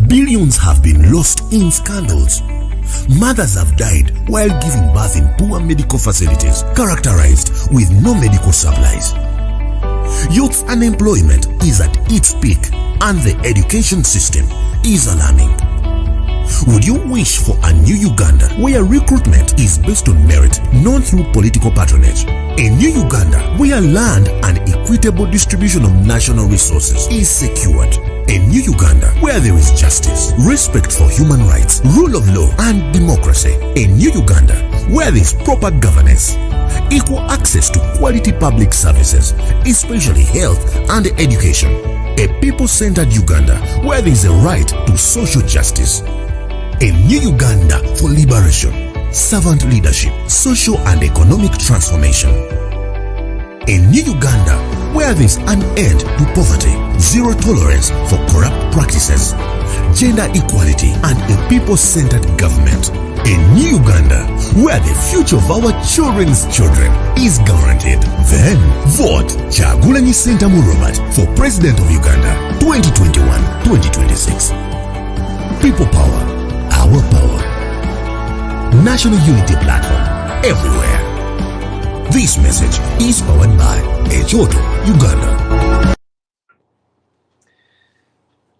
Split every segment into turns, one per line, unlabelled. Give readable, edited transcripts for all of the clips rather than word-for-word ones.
Billions have been lost in scandals. Mothers have died while giving birth in poor medical facilities characterized with no medical supplies. Youth unemployment is at its peak and the education system is alarming. Would you wish for a new Uganda where recruitment is based on merit, not through political patronage? A new Uganda where land and equitable distribution of national resources is secured. A new Uganda where there is justice, respect for human rights, rule of law and democracy. A new Uganda where there is proper governance, equal access to quality public services, especially health and education. A people-centered Uganda where there is a right to social justice. A new Uganda for liberation, servant leadership, social and economic transformation. A new Uganda where there is an end to poverty, zero tolerance for corrupt practices, gender equality and a people-centered government. A new Uganda where the future of our children's children is guaranteed. Then vote Kyagulanyi Ssentamu Robert for President of Uganda 2021-2026. People power. Our power. National Unity Platform everywhere. This message is powered by Kyoto, Uganda.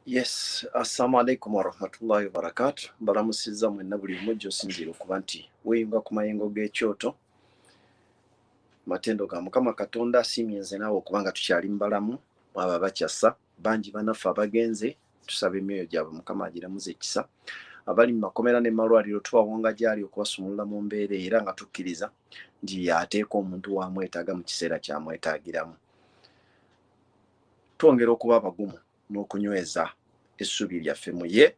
Yes, assalamu alaikum wa rahmatullahi wa barakatuh. Balamusiza mwenna buli mmoja osinzira okuba nti weeyunga ku mayengo g'ekyoto. Matendo ga Mukama Katonda asiimye nze naawe okubanga tukyali mbalamu abo abakyassa bangi banaffe abagenze tusaba emyoyo gyabwe Mukama agiramuze ekisa. Abali mu makomera ne malwaliro tubawonga gyali okubasumulula mu mbeera era nga tukkiriza nti yateeka omuntu wamwetaaga mu kiseera kyamwetaagiramu. Twongera okuba abagumu n'okunyweza essubi lyaffe mu ye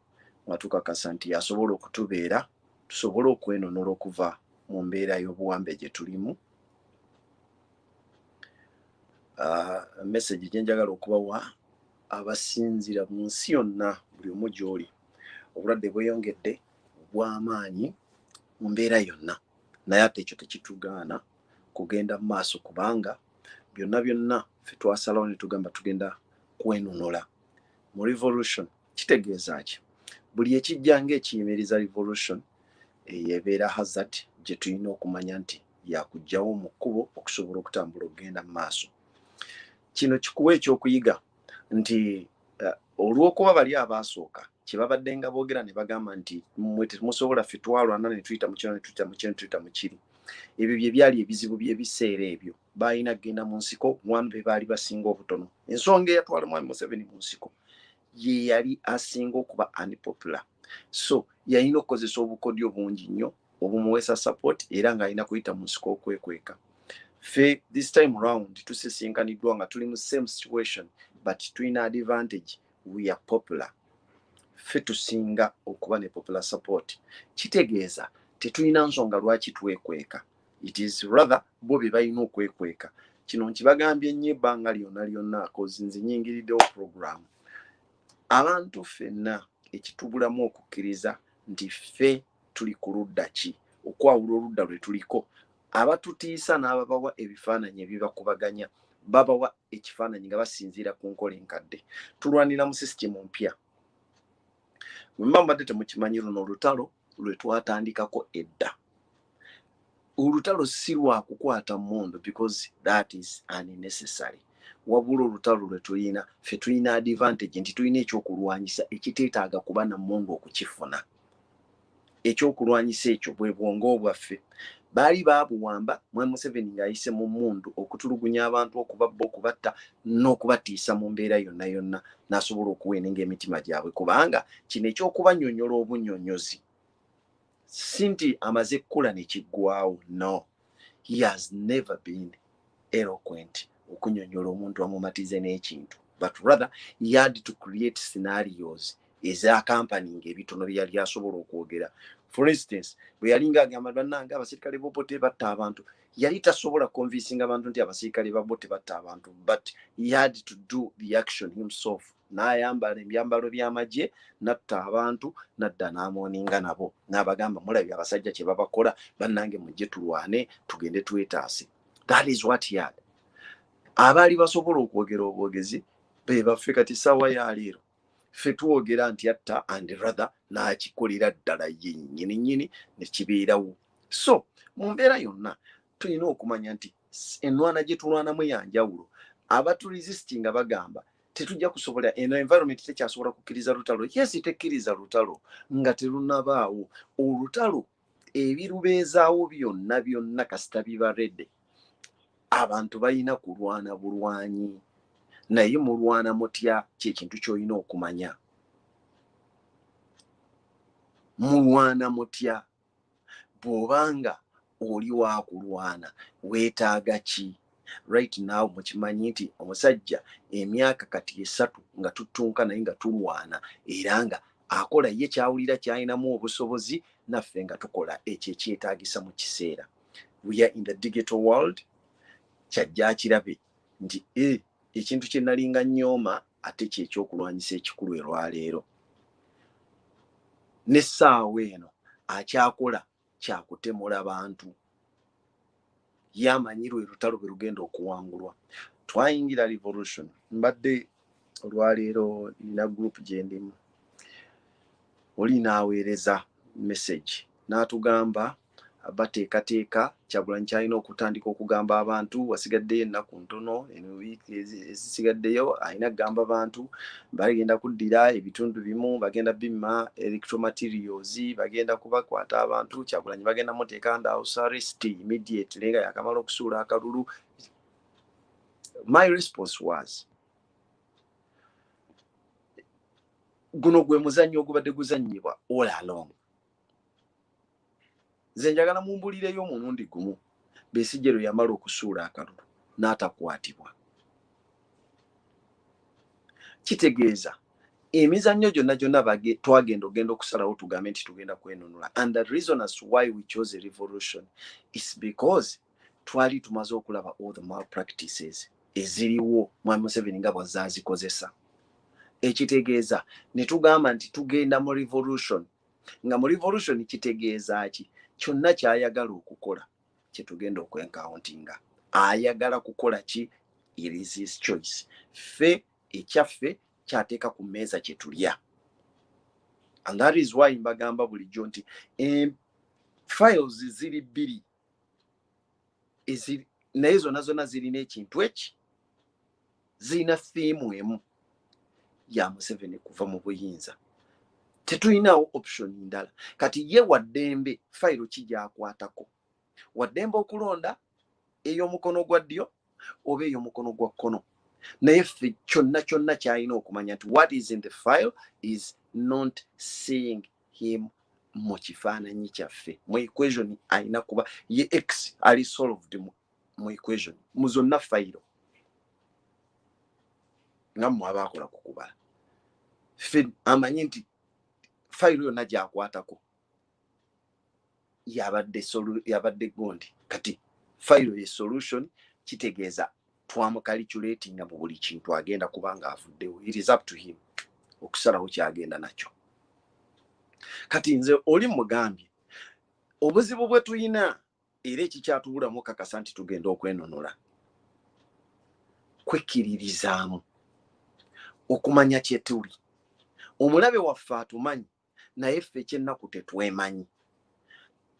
nga tukakasa nti yasobola okutubeera tusobole okwenunula okuva mu mbeera y'obuwambe gye tulimu. Message gye njagala okubawa abasinzira mu nsi yonna buli omu gy'oli. Obulwadde bweyongedde bw'amaanyi mu mbeera yonna naye ate ekyo tekitugaana kugenda mu maaso kubanga byonna ffe twasalawo ne tugamba tugenda kwenunula. Mu revolution kitegeeza ki? Buli ekijja ng'ekiyimiriza revolution ebeera hazard gye tulina okumanya nti yakuggyawo mu kkubo okusobola okutambula okugenda mu maaso. Kino kikuwa ekyokuyiga nti olw'okuba bali abaasooka kyebabadde nga boogera ne bagamba nti mmwe temusobola ffe twalwana ne tuyita mu kino ne tuyita mu kino ne tuyita mu kiri. Ebyo bye byali ebizibu by'ebiseera ebyo. Baalina kugenda mu nsiko mwami be baali basinga obutono. Ensonga eyatwala mwami Museveni mu nsiko ye yali asinga okuba unpopular. So yalina okukozesa obukodyo bungi nnyo obumuweesa support era ng'alina kuyita mu nsiko okwekweka. Ffe this time round tusisinkaniddwa nga tuli mu same situation but tulina advantage, we are popular. Ffe tusinga okuba ne popular support. Kitegeeza tetulina nsonga lwaki twekweka. It is rather bo be balina okwekweka. Kino nkibagambye nnyo ebbanga lyonna cause nze nyingiriddewo program. Abantu ffenna ekitubulamu okukkiriza nti ffe tuli ku ludda ki okwawula oludda lwe tuliko. Abatutiisa n'ababawa ebifaananyi ebibakubaganya babawa ekifaananyi nga basinziira ku nkola enkadde. Tulwanira mu sisitemu mpya. Mwe mbadde temukimanyi luno olutalo lwe twatandikako edda. Olutalo si lwa kukwata mmondo because that is unnecessary. Wabula olutalo lwe tulina ffe tulina advantage nti tulina ekyokulwanyisa ekiteetaaga kuba na mmondo okukifuna. Ekyokulwanyisa ekyo bwe bwongo bwaffe. Baali baabuwamba mwami Museveni ng'ayise mu mmundu okutulugunya abantu okubabba okubatta n'okubatiisa mu mbeera yonna n'asobola okuweenenga emitima gyabwe kubanga kino eky'okubannyonnyola obunnyonnyozi si nti amaze kkula ne kiggwawo. No, he has never been eloquent okunnyonnyola omuntu amumatize n'ekintu, but rather he had to create scenarios ez'accompanying ebitono bye yali asobola okwogera. For instance, bwe yalinga agamba bannange abasirikale b'Obote batta abantu, yali tasobola convincing abantu nti abasirikale b'Obote batta abantu, but he had to do the action himself. N'ayambala ebyambalo by'amagye natta abantu nadda n'amooninga nabo n'abagamba mulabye abasajja kye babakola bannange mujje tulwane tugende twetaase. That is what he had. Abaali basobola okwogera obwogezi be baffe kati ssaawa ya leero ffe twogera nti yatta and rather n'akikolera ddala yennyini ne kibeerawo. So mu mbeera yonna tulina okumanya nti enwana gye tulwanamu ya njawulo. Abaturesistinga bagamba tetujja kusobola eno environment tekyasobola kukkiriza lutalo. Yes, tekkiriza lutalo nga terunabaawo. Olutalo ebirubeezaawo byonna kasita bibaredde. Abantu balina kulwana bulwanyi. Naye mulwana mutya kyekintu ky'olina okumanya. Mulwana mutya. Bw'obanga oli wa kulwana weetaaga ki? Right now mukimanyi nti omusajja emyaka kati 3 nga tutunka naye nga tulwana era nga akola ye kyawulira kyalinamu obusobozi naffe nga tukola ekyo ekyetaagisa mu kiseera. We are in the digital world. Kyajja kirabe nti ekintu kye nalinga nyooma ate kyekyokulwanyisa ekikulu olwaleero. N'essaawa eno akyakola kyakutemula bantu. Yamanyirwe lutalo bwe lugenda okuwangulwa. Twayingira revolution. Mbadde olwaleero nina group gye ndimu. Oli n'aweereza message n'atugamba bateekateeka Kyagulanyi kyalina okutandika okugamba abantu wasigaddeyo ennaku ntono eno wiiki ezisigaddeyo alina kugamba abantu bagenda kuddira ebitundu bimu bagenda bimma electromaterials bagenda kubakwata abantu Kyagulanyi bagenda muteeka under house arrest immediately nga yakamala okusuula akalulu. My response was guno gwe muzannyo ogubadde guzannyibwa all along. Nze njagala mumbulireyo omulundi gumu Besigye lwe yamala okusuula akalulu n'atakwatibwa. Kitegeeza emizannyo gyonna twagenda ogenda okusalawo tugambe nti tugenda kwenunula. And the reason as to why we chose a revolution is because twali tumaze okulaba all the malpractices eziriwo Mwami Museveni nga bw'azaazikozesa. Ekitegeeza ne tugamba nti tugenda mu revolution. Nga mu revolution kitegeeza ki? Kyonna kyayagala okukola kye tugenda okwencountinga. Ayagala kukola ki? It is his choice. Ffe ekyaffe kyateeka ku mmeeza kye tulya. And that is why mbagamba bulijjo nti files ziri bbiri naye zonna zirina ekintu eki zirina theme emu ya Museveni kuva mu buyinza. Tetulinawo option ndala. Kati ye waddembe file kijaakwatako. Waddembe okulonda ey'omukono gwa ddyo oba ey'omukono gwa kkono. Naye ffe kyonna kyalina okumanya nti what is in the file is not seeing him mu kifaananyi kyaffe. Mu equation alina kuba ye x ali solved mu equation mu zonna file. Nga mmwe abaakola ku kubala. Ffe amanyi nti file yonna gyakwatako yabadde gondi. Kati file ye solution kitegeeza twamukalikyulatinga mu buli kintu agenda kubanga avuddewo. It is up to him okusalawo kyagenda nakyo. Kati nze oli mugambye obuzibu bwe tuyina era ekikyatubulamu kakasa nti tugenda okwenunula kwekkiririzaamu okumanya kye tuli. Omulabe waffe atumanyi naye ffe ekyennaku tetwemanyi.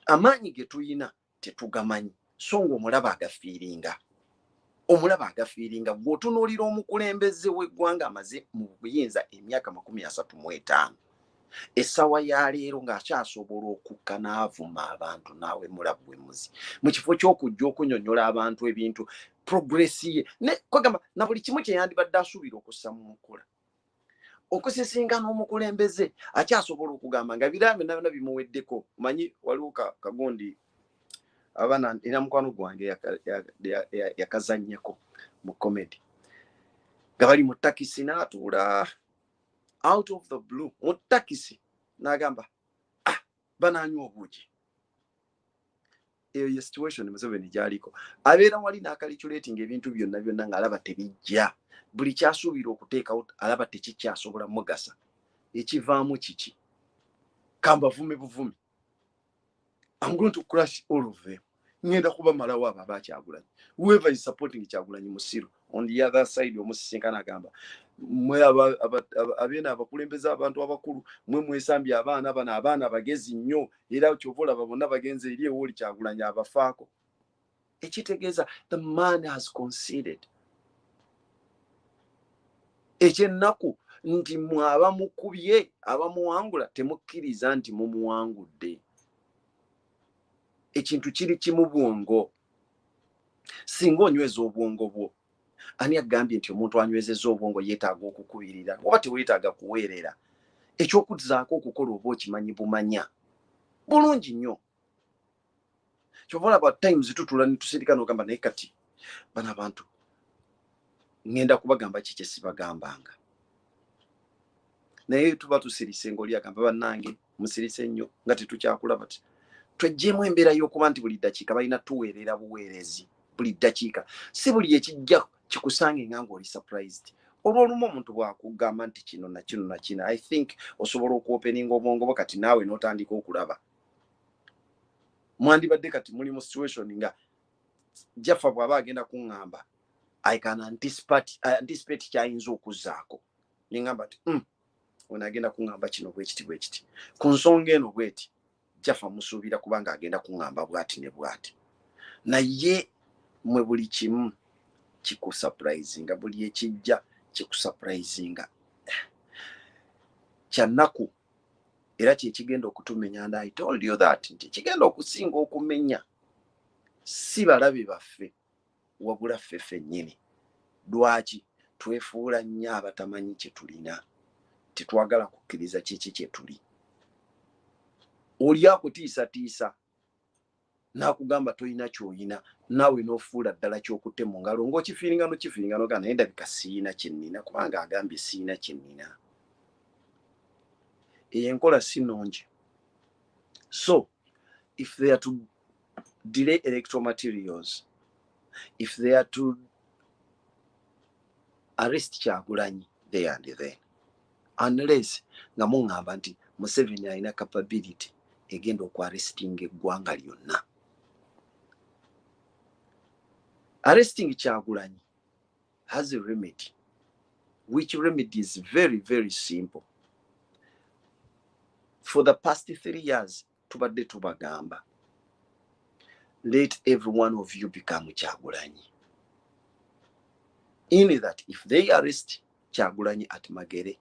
Amaanyi ge tuyina tetugamanyi so ng'omulaba agafiiringa. Omulaba agafiiringa bw'otunuulira omukulembeze w'eggwanga amaze mu buyinza emyaka 35. Essaawa ya leero ng'akyasobola okukka n'avuma abantu naawe mulabwe muzi. Mu kifo ky'okujja okunyonnyola abantu ebintu progressi ye. Kwagamba na buli kimu kye yandibadde asuubira okussa mu nkola. Okusisinga n'omukulembeze akyasobola okugamba nga birambe byonna bimuweddeko. Manyi waliwo kagondi abana ina mukwano gwange yakazannyeko mu comedy. Nga bali mu takisi n'atuula out of the blue mu takisi n'agamba bananywa obuugi. Eyo ye situation Museveni gy'aliko. Abeera wali n'akalikyulatinga ebintu byonna ng'alaba tebijja. Buli kyasuubira okuteekawo alaba tekikyasobola mugasa. Ekivaamu kiki? Kamba vume buvumi. I'm going to crush all of them. Ngenda kuba malawo aba Kyagulanyi. Whoever is supporting Kyagulanyi Musiru on the other side omusisinkana agamba mwe abeena abakulembeza abantu abakulu mwe mwesambye abaana bano abaana bagezi nnyo era kyovola bonna bagenze eri ewoli Kyagulanyi abafaako ekitegeeza the man has conceded ekyennaku nti mwaba mukubye abamuwangula temukkiriza nti mumuwangudde ekintu kiri kimu bwongo singa onyweza obwongo bwo ani agambye nti omuntu anywezezza obwongo yeetaaga okukubirira oba teweetaaga kuweerera ekyokuzaako okukola oba okimanyi bumanya bulungi nnyo kyovola times tutula netusirika nogamba naye kati bano abantu ngenda kubagamba kiki sibagambanga naye tuba tusirise ng'oli agamba bannange musirise nnyo nga tetukyakulaba ti twejjeemu embeera y'okuba nti buli ddakiika balina tuweerera buweerezi buli ddakiika si buli ekijja kikusange nga ng'oli surprised olw'olumu omuntu bw'akugamba nti kino na kino na kino I think osobola okuopeninga obwongo bwo kati naawe n'otandika okulaba mwandibadde kati muli mu situation nga Jaffa bw'aba agenda kuŋŋamba I can anticipate kyayinza okuzzaako ningamba ti ono agenda kuŋŋamba kino bwekiti bwekiti ku nsonga eno bweti Jaffa musuubira kubanga agenda kuŋŋamba bwati ne bwati naye mwe buli kimu kikusurprisinga buli ekijja kikusurprisinga kyannaku era kyekigenda okutumenya and I told you that nti kigenda okusinga okumenya si balabe baffe wabula ffe ffennyini lwaki twefuula nnyo abatamanyi kye tulina tetwagala kukkiriza kiki kye tuli oli akutiisatiisa n'akugamba tolina ky'olina naawe n'ofuula ddala ky'okutte mu ngalo ng'okifiiringano ga naye ndabika siina kye nnina kubanga agambye siina kye nnina eyo enkola si nnungi so if they are to delay electoral materials if they are to arrest Kyagulanyi there and then unless nga muŋŋamba nti Museveni alina capability egenda okuarrestinga eggwanga lyonna arresting Kyagulanyi has a remedy which remedy is very very simple for the past 3 years tubadde tubagamba let every one of you become Kyagulanyi in that if they arrest Kyagulanyi at Magere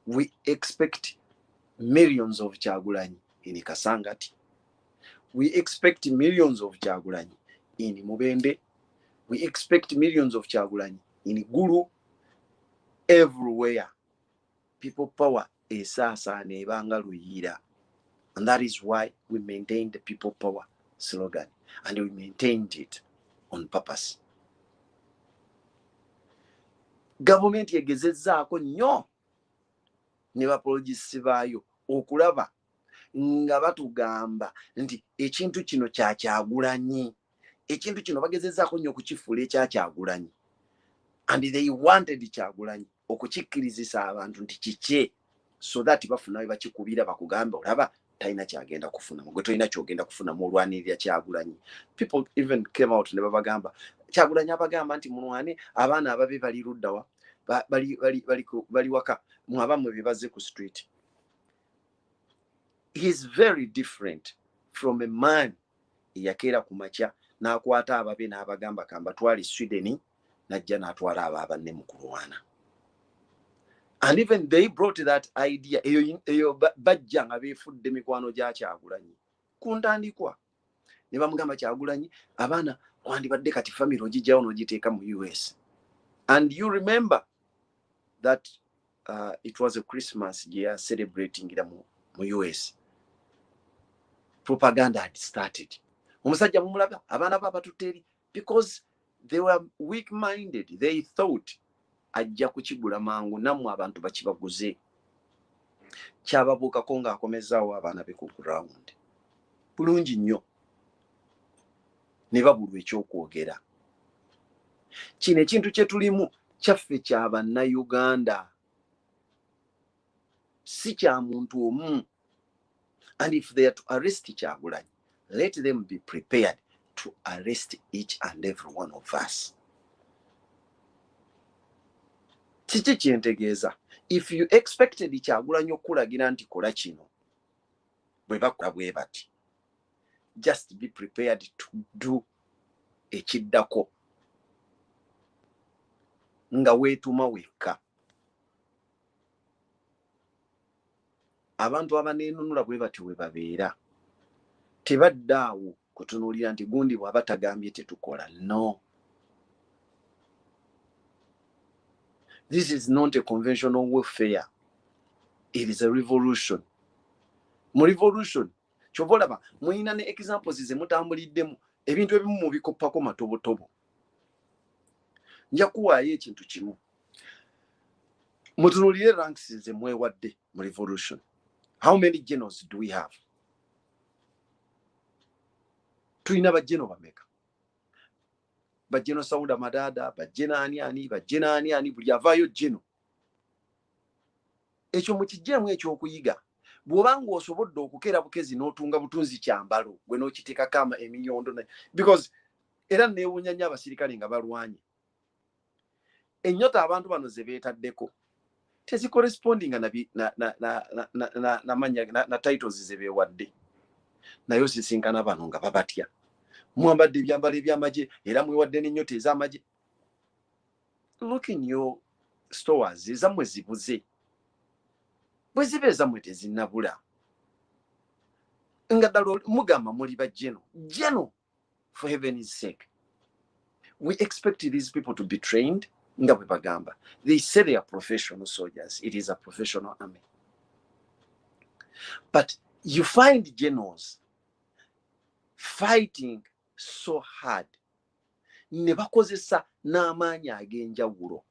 we expect millions of Kyagulanyi in Kasangati. We expect millions of Kyagulanyi in Mubende. We expect millions of Kyagulanyi in Gulu. Everywhere. People power esasa nebanga luyira. And that is why we maintain the people power slogan. And we maintained it on purpose. Government yegezezzaako nnyo ne bapologisi baayo okulaba nga batugamba nti ekintu kino kya Kyagulanyi ekintu kino bagezezzaako nnyo okukifuula ekya Kyagulanyi and they wanted Kyagulanyi okukikkirizisa abantu nti kiki so that bafuna we bakikubira bakugamba olaba talina kyagenda kufuna gwe tolina kyogenda kufuna mu olwanirira Kyagulanyi. People even came out ne babagamba Kyagulanyi abagamba nti mulwane abaana ababe bali luddawa bali waka mwabamwe bebaze ku street. He is very different from a man yakeera ku makya n'akwata ababe n'abagamba kamba twali Sweden najja n'atwala abanne mu kulwana. And even they brought that idea eyo bajja nga beefudde mikwano gya Kyagulanyi ku ntandikwa ne bamugamba Kyagulanyi abaana wandibadde kati family ogijjawo n'ogiteeka mu US. And you remember that it was a Christmas year celebrating mu US. Propaganda had started. Omusajja mumulaba abaana babatuteri because they were weak-minded. They thought ajja kukigula mangu namwe abantu bakibaguze. Kyababuukako ng'akomezaawo abaana be ku ground. Bulungi nnyo. Ne babulwa ekyokwogera. Kino ekintu kye tulimu kyaffe kya bannayuganda. Si kya muntu omu. And if they are to arrest Kyagulanyi, let them be prepared to arrest each and every one of us. kiki kyentegeeza if you expected Kyagulanyi okulagira nti kola kino bwe bakola bwe bati just be prepared to do ekiddako nga weetuma wekka. Abantu abaneenunula bwe bati we babeera tebaddaawo kutunuulira nti gundi bw'aba tagambye tetukola. No, this is not a conventional warfare, it is a revolution. Mu revolution kyova olaba mulina ne examples ze mutambuliddemu ebintu ebimu mubikoppako matobotobo. Nja kuwaayo ekintu kimu, mutunuulire ranks ze mwewadde mu revolution. How many generals do we have? Tulina bajeno bameka? Bajeno Sauda Madada, bajena ani, bajena ani, buli avaayo jeno. Ekyo mu kijjemu ekyokuyiga bw'oba ng'osobodde okukeera bukezi n'otunga butunzi kyambalo gwe n'okiteekako emilyondo, because era neewuunya nnyo abasirikale nga balwanye. Ennyota abantu bano ze beetaddeko tezikorrespondinga na titles ze beewadde. Naye osisinkana bano nga babatya. Mwambadde ebyambalo eby'amagye era mwewadde n'ennyota ez'amagye. Look in your stores, ezammwe zibuze. Bwe ziba ezammwe tezinnabula. Nga ddala mugamba muli bajeno. Jeno, for heaven's sake. We expect these people to be trained. Nga bwe bagamba. They say they are professional soldiers. It is a professional army. But you find generals fighting so hard. Ne bakozesa n'amaanyi ag'enjawulo.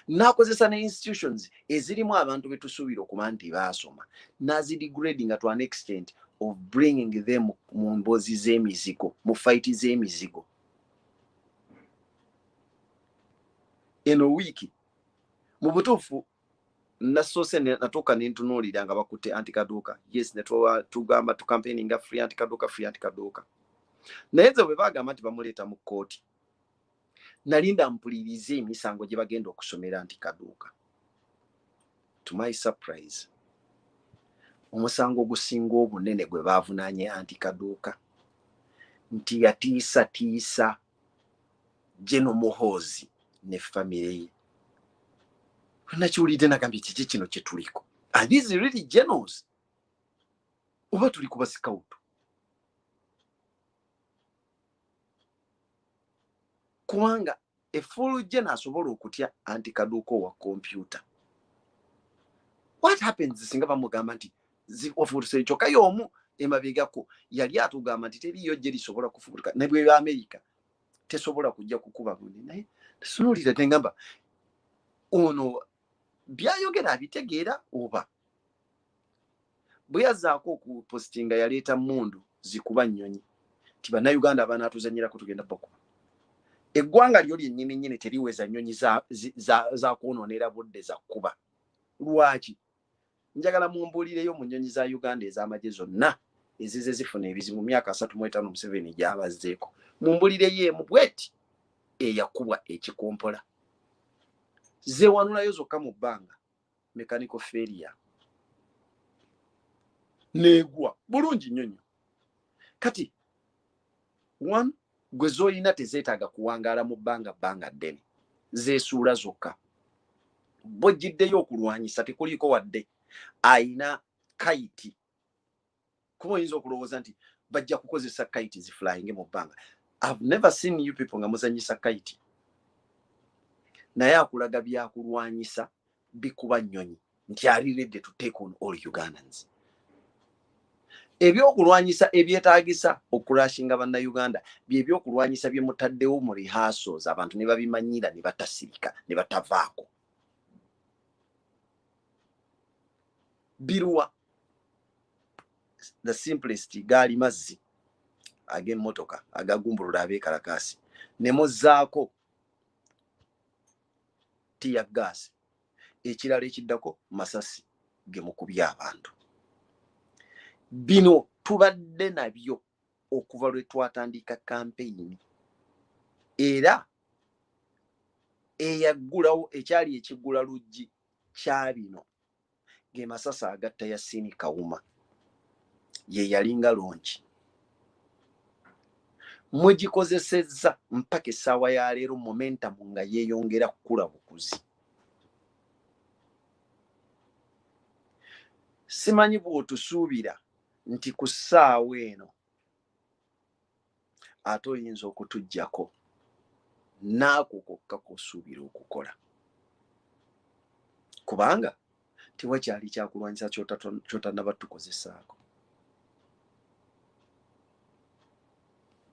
N'akozesa ne institutions ezirimu abantu betusuubira okuba nti baasoma. N'azidegrading to an extent of bringing them mu mboozi z'emizigo, mu fight z'emizigo. Eno wiki mu butuufu nasoose natuuka nentunuulira nga bakutte antikaduuka. Yes, tugamba tucampaigninga free antikaduuka. Naye nze bwe bagamba nti bamuleeta mu kkooti, nalinda mpulirize emisango gye bagenda okusomera antikaduuka. To my surprise, omusango ogusinga obunene gwe baavunaanye antikaduuka nti yatiisatiisa General Muhoozi ne family ye. Nakiwulidde nagambye kiki kino kye tuliko. Are these really generals? Oba tuli kuba scout? Kubanga full general asobola okutya antikaduuka wa computer. What happens singa bamugamba nti ofuruse kyokka y'omu emabegako yali atugamba nti teriyo gye lisobola kufubuka ne bwe America tesobola kujja kukuba gundi. Naye tunuulira tengamba ono byayogera abitegeera oba bwe yazaako okupostinga yaleeta mundu zikuba nnyonyi ti bannayuganda abanaatuzanyirako tugenda bakuba. Eggwanga lyo lyennyini teriweza nnyonyi za kwonoonera budde za kuba. Lwaki? Njagala mumbuulireyo mu nnyonyi za Uganda ez'amagye zonna ezize zifuna ebizibu mu myaka 35 Museveni gy'abazzeeko. Mumbuulireyo emu bweti eyakubwa ekikompola. Zeewanulayo zokka mu bbanga mechanical failure. Neegwa bulungi nnyonyo. Kati one gwe z'olina tezeetaaga kuwangaala mu bbanga ddene. Zeesuula zokka. Bw'ojjiddeyo okulwanyisa tekuliiko wadde ayina kite. Kuba oyinza okulowooza nti bajja kukozesa kite ziflying mu bbanga. I've never seen you people nga muzanyisa kite. Naye akulaga byakulwanyisa bikuba nnyonyi nti ali ready to take on all Ugandans. Ebyokulwanyisa ebyetaagisa okulashinga bannayuganda byebyokulwanyisa bye mutaddewo mu rehearsals abantu ne babimanyira ne batasirika ne batavaako. Biruwa the simplest gaali mazzi ag'emmotoka agagumbulula abeekalakaasi ne muzzaako tear gas, ekirala ekiddako masasi ge mukubye abantu. Bino tubadde nabyo okuva lwe twatandika campaign, era eyaggulawo ekyali ekiggula luggi kya bino ge masasa agatta ya Sini Kawuma ye yalinga lonki mugikozesezza mpaka essaawa ya leero momentum nga yeeyongera kukula bukuzi. Simanyi bw'otusuubira nti ku ssaawa eno ate oyinza okutuggyako naako kokka k'osuubira okukola, kubanga tewakyali kyakulwanyisa ky'otannaba tukozesaako.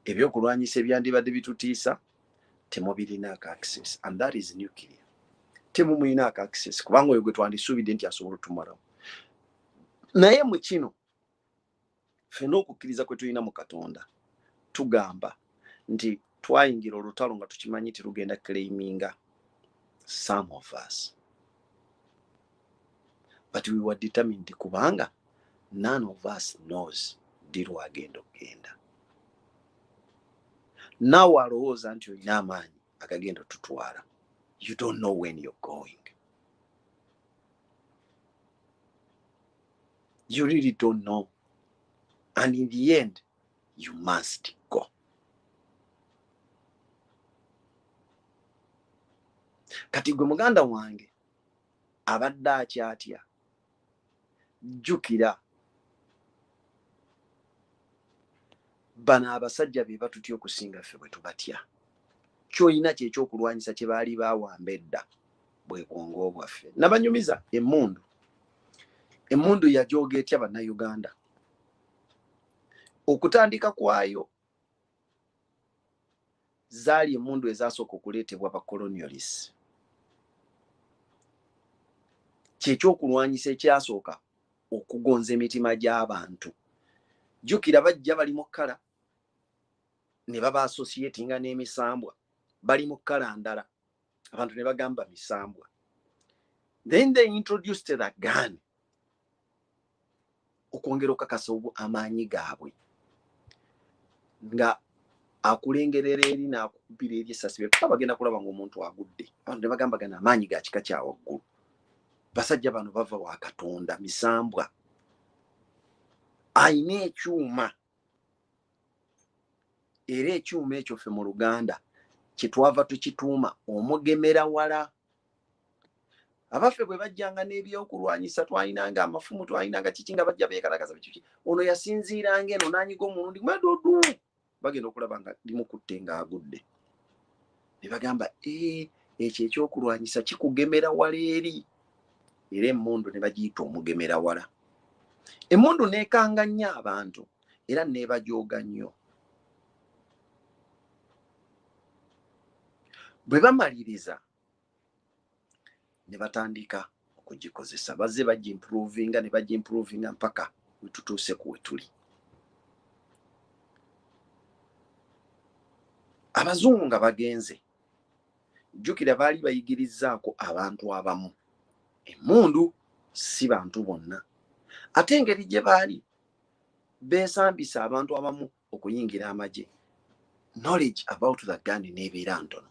Ebyokulwanyisa ebyandibadde bitutiisa temubirinaako access, and that is nuclear. Temumuyinaako access kubanga oyo gwe twandisuubidde nti asobola otumalawo. Naye mu kino ffenna okukkiriza kwe tulina mu Katonda tugamba nti twayingira olutalo nga tukimanyi tirugenda claiminga some of us, but we were determined kubanga none of us knows ddi lwagenda okugenda. Naawe alowooza nti olina amaanyi agagenda tutwala. You don't know when you're going. You really don't know. And in the end, you must go. Kati gwe muganda wange abadde akyatya, jjukira bano abasajja be batutya okusinga ffe bwe tubatya. Ky'olina ky'ekyokulwanyisa kye baali baawamba edda bwe bwongo bwaffe. Nabanyumiza emmundu. Emmundu yajooga etya bannayuganda. Okutandika kwayo zaali emmundu ezasooka okuleetebwa abakolonialist. Kyekyokulwanyisa ekyasooka okugonza emitima gy'abantu. Jjukira bajja bali mu kkala ne baba associatinga n'emisambwa, bali mu kkala ndala, abantu ne bagamba misambwa. Then they introduced the gun okwongera okukakasa amaanyi gaabwe, nga akulengerera eri n'akukubira eri essasi bwe bagenda kulaba ng'omuntu agudde. Abantu ne bagamba gana amaanyi ga kika kya waggulu. Basajja bano bava wa Katonda, misambwa. Ayina ekyuma, era ekyuma ekyo ffe mu Luganda kyetwava tukituuma omugemera wala. Abaffe bwe bajjanga n'ebyokulwanyisa twalinanga amafumu, twalinanga kiki nga bajja beekalakaza biki. Ono yasinziiranga eno n'anyiga omulundi mwedudu, bagenda okulaba nga limukutte ng'agudde. Ne bagamba ekyo ekyokulwanyisa kikugemera wala eri. Era emmundu ne bagiyita omugemera wala. Emmundu neekanga nnyo abantu era neebajooga nnyo. Bwe bamaliriza ne batandika okugikozesa, bazze bagimprovinga ne bagimprovinga mpaka we tutuuse ku we tuli. Abazungu nga bagenze, jjukira baali bayigirizzaako abantu abamu. Emmundu si bantu bonna. Ate engeri gye baali beesambisa abantu abamu okuyingira amagye, knowledge about the gun n'ebeera ntono.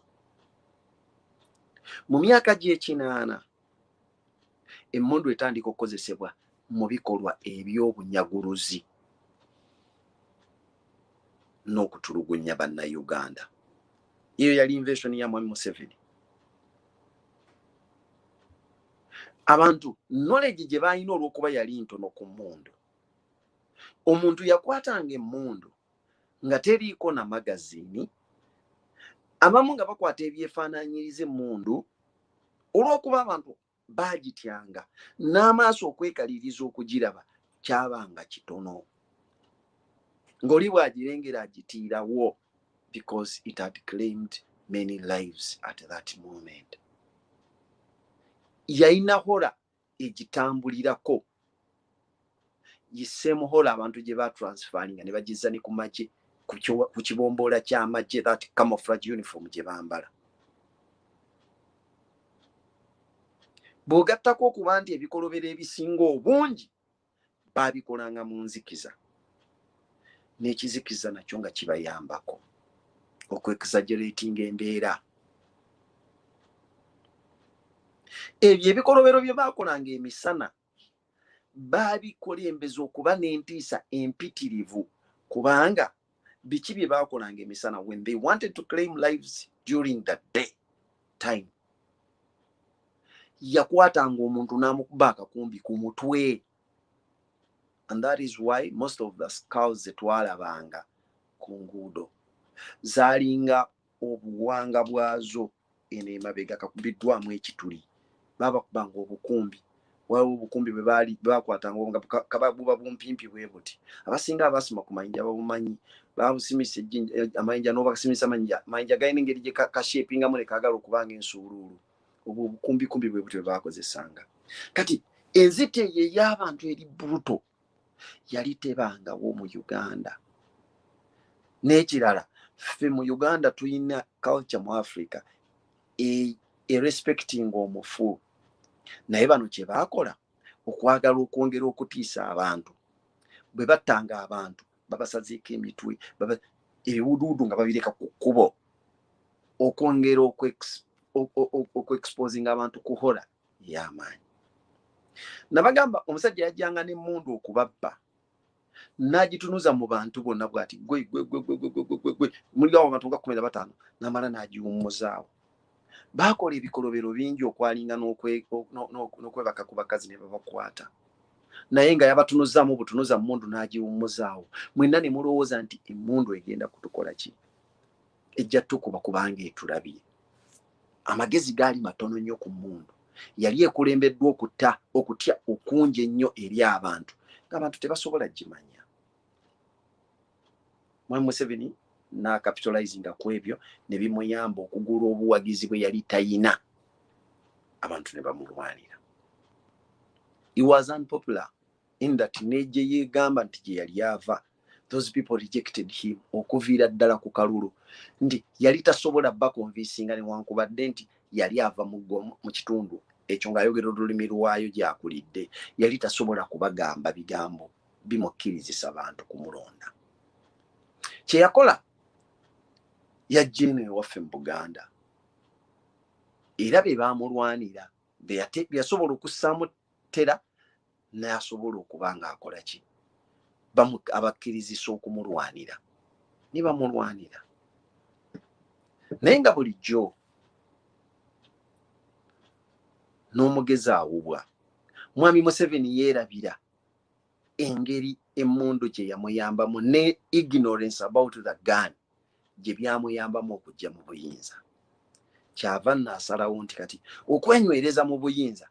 Mu myaka gy'ekinaana emmundu etandika okukozesebwa mu bikolwa eby'obunyaguluzi n'okutulugunya bannayuganda. Eyo yali invasion ya Mwami Museveni. Abantu knowledge gye baalina olw'okuba yali ntono ku mmundu. Omuntu yakwatanga emmundu nga teriiko na magazini, abamu nga bakwata ebyefaanaanyiriza emmundu olw'okuba abantu baagityanga n'amaaso okwekaliriza okugiraba kyabanga kitono. Ng'oli bw'agirengera agitiirawo because it had claimed many lives at that moment. Yalina hola egitambulirako. Yisemuhola abantu gye batransferinga ne bagizza ne ku magye, ku kibomboola ky'amagye, that camouflage uniform gye bambala. Bw'ogattako okuba nti ebikolobero ebisinga obungi baabikolanga mu nzikiza, n'ekizikiza nakyo nga kibayambako okwexaggeratinga embeera. ebyo ebikolobero bye baakolanga emisana babikulembeza okuba n'entiisa empitirivu kubanga biki bye baakolanga emisana when they wanted to claim lives during the day time yakwatanga omuntu n'amukuba akakumbi ku mutwe. And that is why most of the skulls zetwalabanga ku nguudo zaalinga obuwanga bwazo eno emabega kakubiddwamu ekituli babakubanga obukumbi. Waliwo obukumbi bwe baali bakwatanga nga kababuba bumpimpi bwe buti. Abasinga abasima ku mayinja babumanyi babusimisa amayinja n'obakasimisa mayinja galina engeri gye kashepingamu ne kaagala okubanga ensuuluulu. Obwo obukumbikumbi bwe buti bwe baakozesanga. Kati enzita eyo ey'abantu eri bruto yali tebangawo mu Uganda. N'ekirala ffe mu Uganda tulina culture mu Africa respecting omufu. Naye bano kye baakola okwagala okwongera okutiisa abantu. Bwe battanga abantu babasazeeko emitwe ebiwuduudu nga babireka ku kkubo okwongera okweexposing abantu ku hola y'amaanyi. Nabagamba omusajja yajjanga n'emmundu okubabba n'agitunuza mu bantu bonna bw'ati gwe muligawo abantu nga 15 n'amala n'agiwummuzaawo. Baakola ebikolobero bingi okwalinga n'okwebaka ku bakazi ne babakwata. Naye nga yabatunuzaamu butunuza mmundu n'agiwummuzaawo. Mwenna ne mulowooza nti emmundu egenda kutukola ki? Ejja tukuba kubanga etulabye. Amagezi gaali matono nnyo ku mmundu. Yali ekulembeddwa okutya okungi ennyo eri abantu ng'abantu tebasobola gimanya. Mwami Museveni n'akapitalizinga ku ebyo ne bimuyamba okugula obuwagizi bwe yali tayina. Abantu ne bamulwanira. He was unpopular in that neje yegamba nti gye yali ava. Those people rejected him okuviira ddala ku kalulu. Ndi yali tasobola bakonvinsinga newankubadde nti yali ava mu kitundu ekyo ng'ayogera olulimi lwayo gy'akulidde. Yali tasobola kubagamba bigambo bimukkirizisa abantu kumulonda. Kye yakola yajja eno ewaffe mu Buganda era be baamulwanira yasobola okussaamu ttera n'asobola okuba ng'akola ki abakkirizisa okumulwanira ne bamulwanira. Naye nga bulijjo n'omugezi awubwa, Mwami Museveni yeerabira engeri emmundu gye yamuyambamu ne ignorance about the gun gye byamuyambamu okujja mu buyinza. Kyava n'asalawo nti kati okwenywereza mu buyinza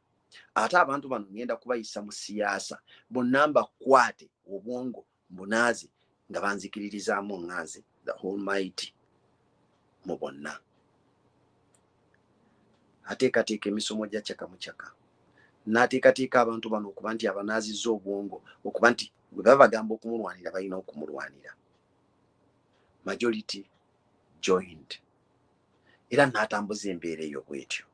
ate abantu bano ngenda kubayisa mu siyaasa bonna mbakwate obwongo mbunaazi nga banzikiririzaamu ŋŋaazi the Almighty mu bonna. Ateekateeka emisomo gya kyaka mu kyaka n'ateekateeka abantu bano okuba nti abanaazizza obwongo okuba nti bwe babagamba okumulwanira balina okumulwanira. Majority joined era n'atambuza embeera eyo bwetyo.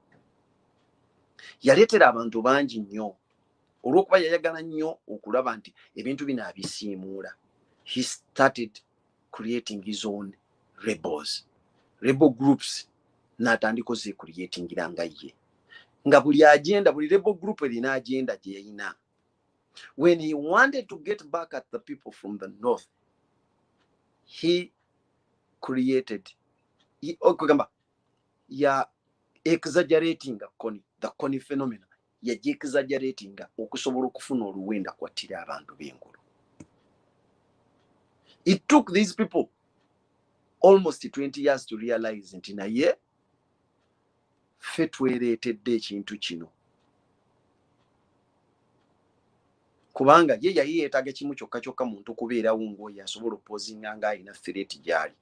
Yaleetera abantu bangi nnyo olw'okuba yayagala nnyo okulaba nti ebintu bino abisiimuula. He started creating his own rebel groups n'atandika ozecreatingira nga ye nga buli agenda buli rebel group erina agenda gye yayina. When he wanted to get back at the people from the north, he created exaggerating the Kony phenomenon. Exaggerating okusobola okufuna oluwenda kwattira abantu b'engulu. It took these people almost 20 years to realize nti naye ffe twereetedde ekintu kino. Kubanga ye yali yeetaaga kimu kyokka muntu kubeerawo ng'oyo asobola opozinga ng'alina threat gy'ali.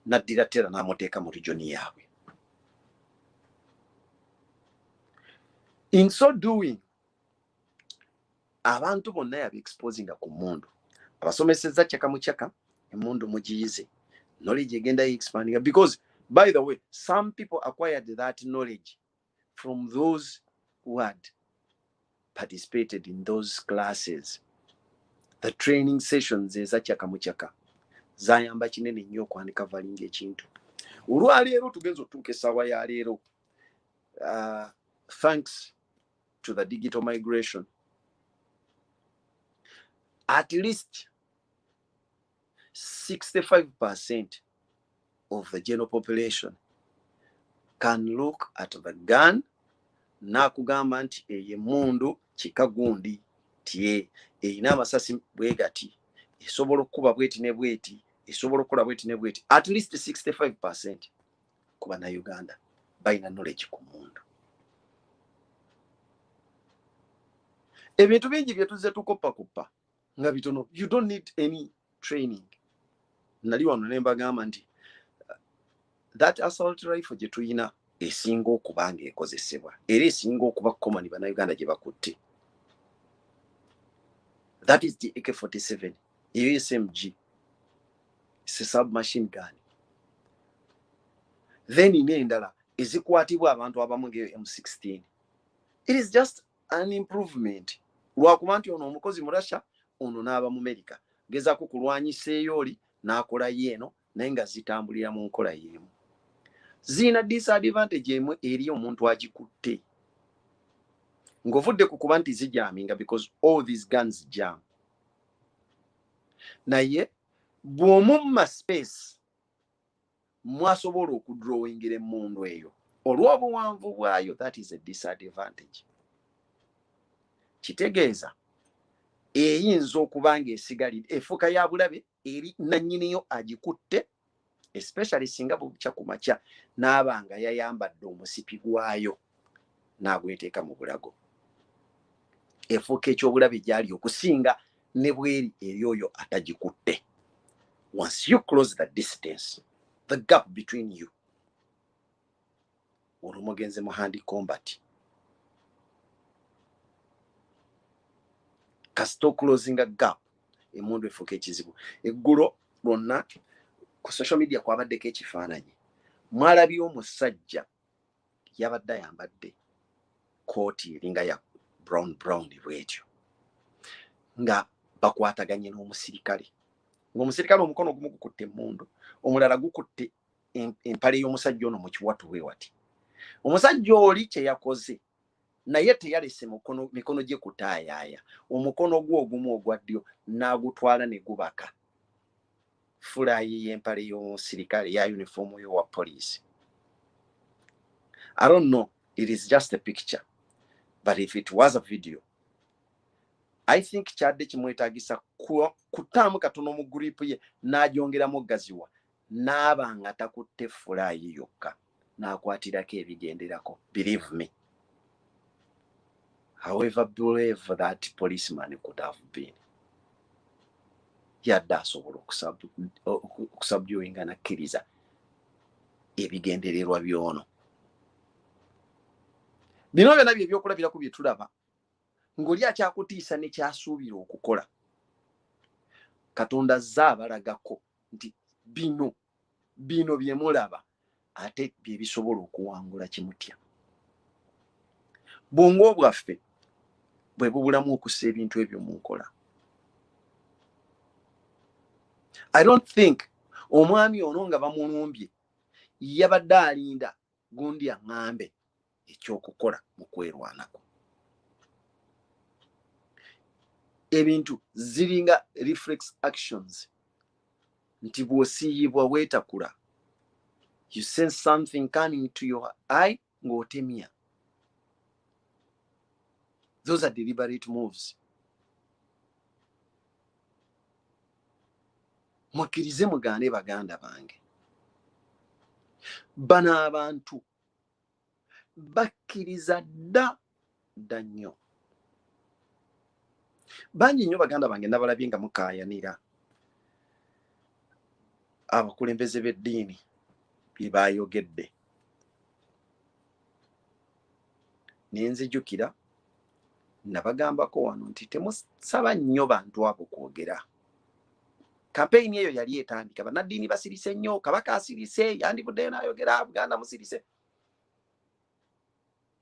Naddira ttera n'amuteeka mu regioni yaabwe. In so doing, abantu bonna yabeexposinga ku mmundu. Abasomesezza kyaka mu kyaka, emmundu mugiyize. Knowledge egenda expanding because, by the way, some people acquired that knowledge from those who had participated in those classes. The training sessions eza kyaka mu kyaka zayamba kinene nnyo okwanika valinga ekintu. Olwaleero tugenza otuuka essaawa ya leero thanks to the digital migration, at least 65% of the general population can look at the gun nakugamba nti eye mundu kikagundi tie eyina amasasi bwegati esobola okuba bweti ne bweti esobola okukola bweti ne bweti. At least 65% ku Bannayuganda balina knowledge ku mundu. Ebintu bingi bye tuzze tukoppakoppa nga bitono. You don't need any training. Nali wano ne mbagamba nti that assault rifle gye tuyina esinga okubanga ekozesebwa era esinga okuba common Bannayuganda gye bakutte. That is the AK-47, USMG. It's a submachine gun. Then in endala ezikwatibwa abantu abamu nge M16. It is just an improvement. Lwakuba nti ono omukozi mu Russia, ono n'aba mu America. Gezaako kulwanyisa eyo oli n'akola yeeno naye nga zitambulira mu nkola y'emu. Zina disadvantage emu eri omuntu agikutte. Ng'ovudde ku kuba nti zijaminga because all these guns jam. Naye bw'omumma space mwasobola okudrawingira emmundu eyo olw'obuwanvu bwayo, that is a disadvantage. Kitegeeza eyinza okuba ng'esigalidde efuuka ya bulabe eri nannyiniyo agikutte, especially singa bukya ku makya n'abanga yayambadde omusipi gwayo n'agweteeka mu bulago. Efuuka ekyobulabe gyali okusinga ne bweri eri oyo atagikutte. Once you close the distance, the gap between you, olumugenze mu hand combat. Kasito closing a gap, emundu efuuka ekizibu. Eggulo lwonna ku social media kwabaddeko ekifaananyi. Mwalabye omusajja yabadde ayambadde kooti eringa ya brown bwetyo nga bakwataganye n'omusirikale. Ng'omusirikale omukono ogumu gukutte emmundu, omulala gukutte empale y'omusajja ono mu kiwatu bwe wati. Omusajja oli kye yakoze naye teyalese mikono gye kutaayaaya. Omukono gwe ogumu ogwa ddyo n'agutwala ne gubaka fulaayi y'empale y'omusirikale ya uniform y'owa police. I don't know, it is just a picture, but if it was a video, I think kyadde kimwetaagisa kutaamu katono mu group ye n'agyongeramu gaziwa n'aba nga takutte fulaayi yokka n'akwatirako ebigenderako. Believe me. However brave that policeman could have been, yadde asobola okusubduinga nakkiriza ebigendererwa by'ono. Bino byonna byebyokulabirako bye tulaba ng'oli akyakutiisa ne kyasuubira okukola. Katonda azze abalagako nti bino bye mulaba ate bye bisobola okuwangula kimutya. Bwongo bwaffe bwe bubulamu okussa ebintu ebyo mu nkola. I don't think omwami ono nga bamulumbye yabadde alinda gundi aŋŋambe ekyokukola mu kwerwanako. Ebintu ziringa reflex actions nti bw'osiiyibwa weetakula. You sense something coming to your eye ng'otemya. Those are deliberate moves. Mukkirize mugaane baganda bange. Bano abantu bakkiriza dda nnyo. Bangi nnyo baganda bange nabalabye nga mukaayanira abakulembeze b'eddiini bye baayogedde. Ne nzijukira nabagambako wano nti temusaba nnyo bantu abo kwogera. Kampeyini eyo yali etandika, bannaddiini basirise nnyo, kabaka asirise, yandivuddeyo n'ayogera, Buganda musirise.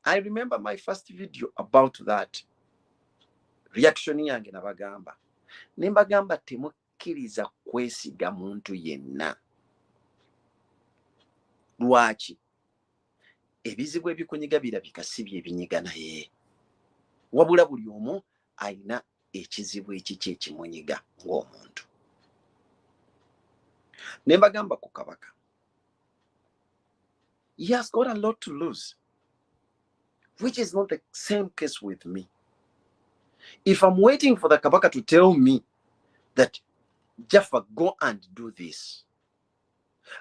I remember my first video about that. Reaction yange nabagamba. Ne mbagamba temukkiriza kwesiga muntu yenna. Lwaki? ebizibu ebikunyiga birabika si bye binyiga naye, wabula buli omu alina ekizibu ekiki ekimunyiga ng'omuntu. Ne mbagamba ku Kabaka, he has got a lot to lose, which is not the same case with me. If I'm waiting for the Kabaka to tell me that Jaffa, go and do this,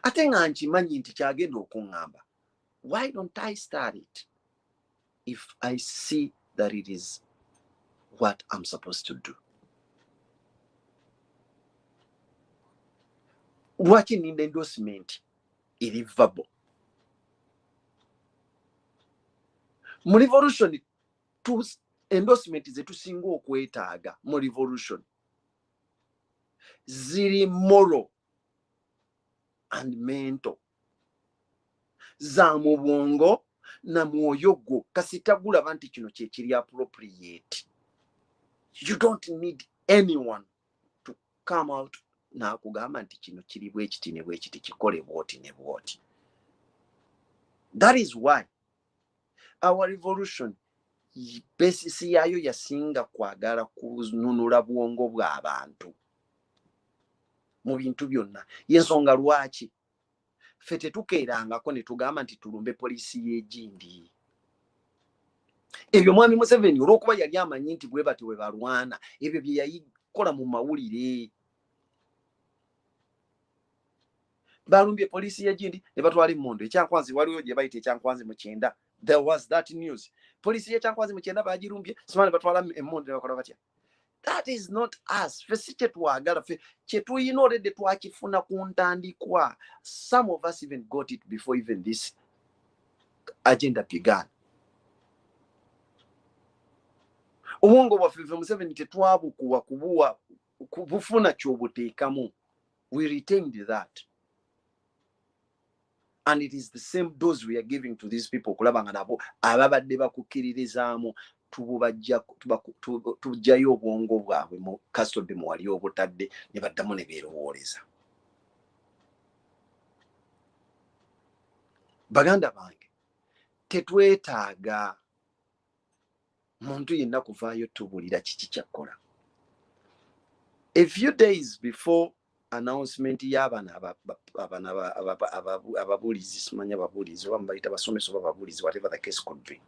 ate nga nkimanyi nti kyagenda okuŋŋamba, why don't I start it if I see that it is what I'm supposed to do? Lwaki ninda endorsement eri verbal? Mu revolution endorsement zetusinga okwetaaga mu revolution ziri moral and mental, za mu bwongo na mwoyo gwo kasita gulaba nti kino kyekiri appropriate. You don't need anyone to come out na kugamba nti kino kiri bwekiti ne bwekiti, kikole bwoti ne bwoti. That is why our revolution basis yayo yasinga kwagala kununula bwongo bw'abantu mu bintu byonna. Yensonga lwaki ffe tetukeerangako ne tugamba nti tulumbe poliisi y'egindi. Ebyo mwami Museveni olw'okuba yali amanyi nti bwe bati bwe balwana, ebyo bye yayikola mu mawulire. Balumbye poliisi y'egindi ne batwala emmondo. Ekyankwanzi waliwo gye bayita ekyankwanzi mu Kyenda. There was that news. Poliisi y'ekyankwanzi mu Kyenda bagirumbye, simani batwala emmondo ne bakola batya. That is not us. Ffe si kyetwagala, ffe kyetuyina already twakifuna ku ntandikwa. Some of us even got it before even this agenda began. Obwongo bwaffe ffe Museveni tetwabukuwa kubuwa kubufuna ky'obuteekamu. We retained that. And it is the same dose we are giving to these people kulaba nga nabo ababadde bakukkiririzaamu tujjayo obwongo bwabwe mu custody mu wali obutadde ne baddamu ne beerowooleza. Baganda bange, tetwetaaga muntu yenna kuvaayo tubulira kiki kyakkola. A few days before announcement y'abaana ababulizi, simanya ababulizi oba mbayita basomesa oba ababulizi, whatever the case could be,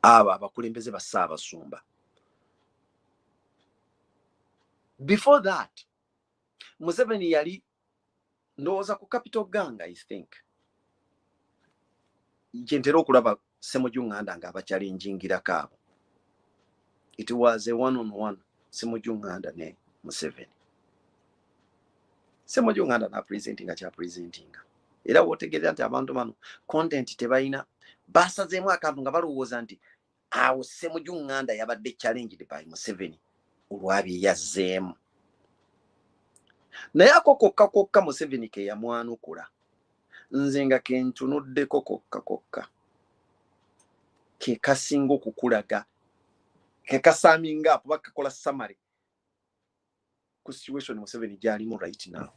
abo abakulembeze ba Ssaabasumba. Before that, Museveni yali ndowooza ku Capital Gang, I think. Gyentera okulaba Ssemujju Nganda ng'abachallengingirako abo. It was a one-on-one, Ssemujju Nganda ne Museveni. Ssemujju Nganda na presentinga kya presentinga. Era wotegeera nti abantu bano content tebalina, basazeemu akantu nga balowooza nti awo Ssemujju Nganda yabadde challenged by Museveni olwabye yazzeemu. Naye ako kokka Museveni ke yamwanukula, nze nga kentunuddeko kokka ke kasinga okukulaga, ke kasaaminga apo bakakola summary ku situation Museveni gy'alimu right now.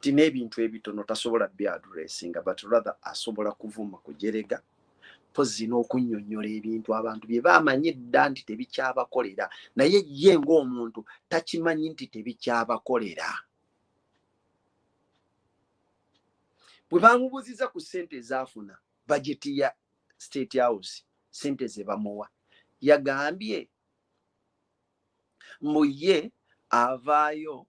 Ti n'ebintu ebitono tasobola byaddressinga, but rather asobola kuvuma kujerega pozi n'okunnyonnyola ebintu abantu bye bamanyi dda nti tebikyabakolera, naye ye ng'omuntu takimanyi nti tebikyabakolera. Bwe bamubuuziza ku ssente ezaafuna bajeti ya State House, ssente ze bamuwa, yagambye mbu ye avaayo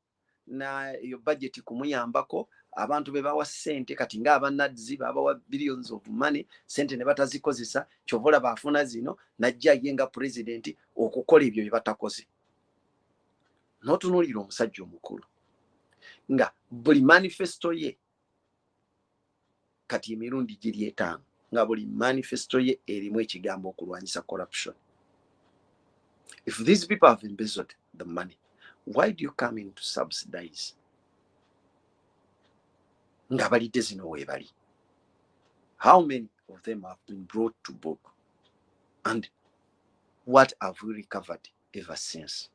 nayo bajeti kumuyambako, abantu be bawa ssente kati ng'abanadzi babawa billions of money, ssente ne batazikozesa, kyova baafuna zino, najja ye nga president okukola ebyo bye batakoze. N'otunuulira omusajja omukulu nga buli manifesto ye kati emirundi giri 5 nga buli manifesto ye erimu ekigambo okulwanyisa corruption. If these people have embezzled the money, why do you come in to subsidize? Nga balidde zino weebali. How many of them have been brought to book? And what have we recovered ever since?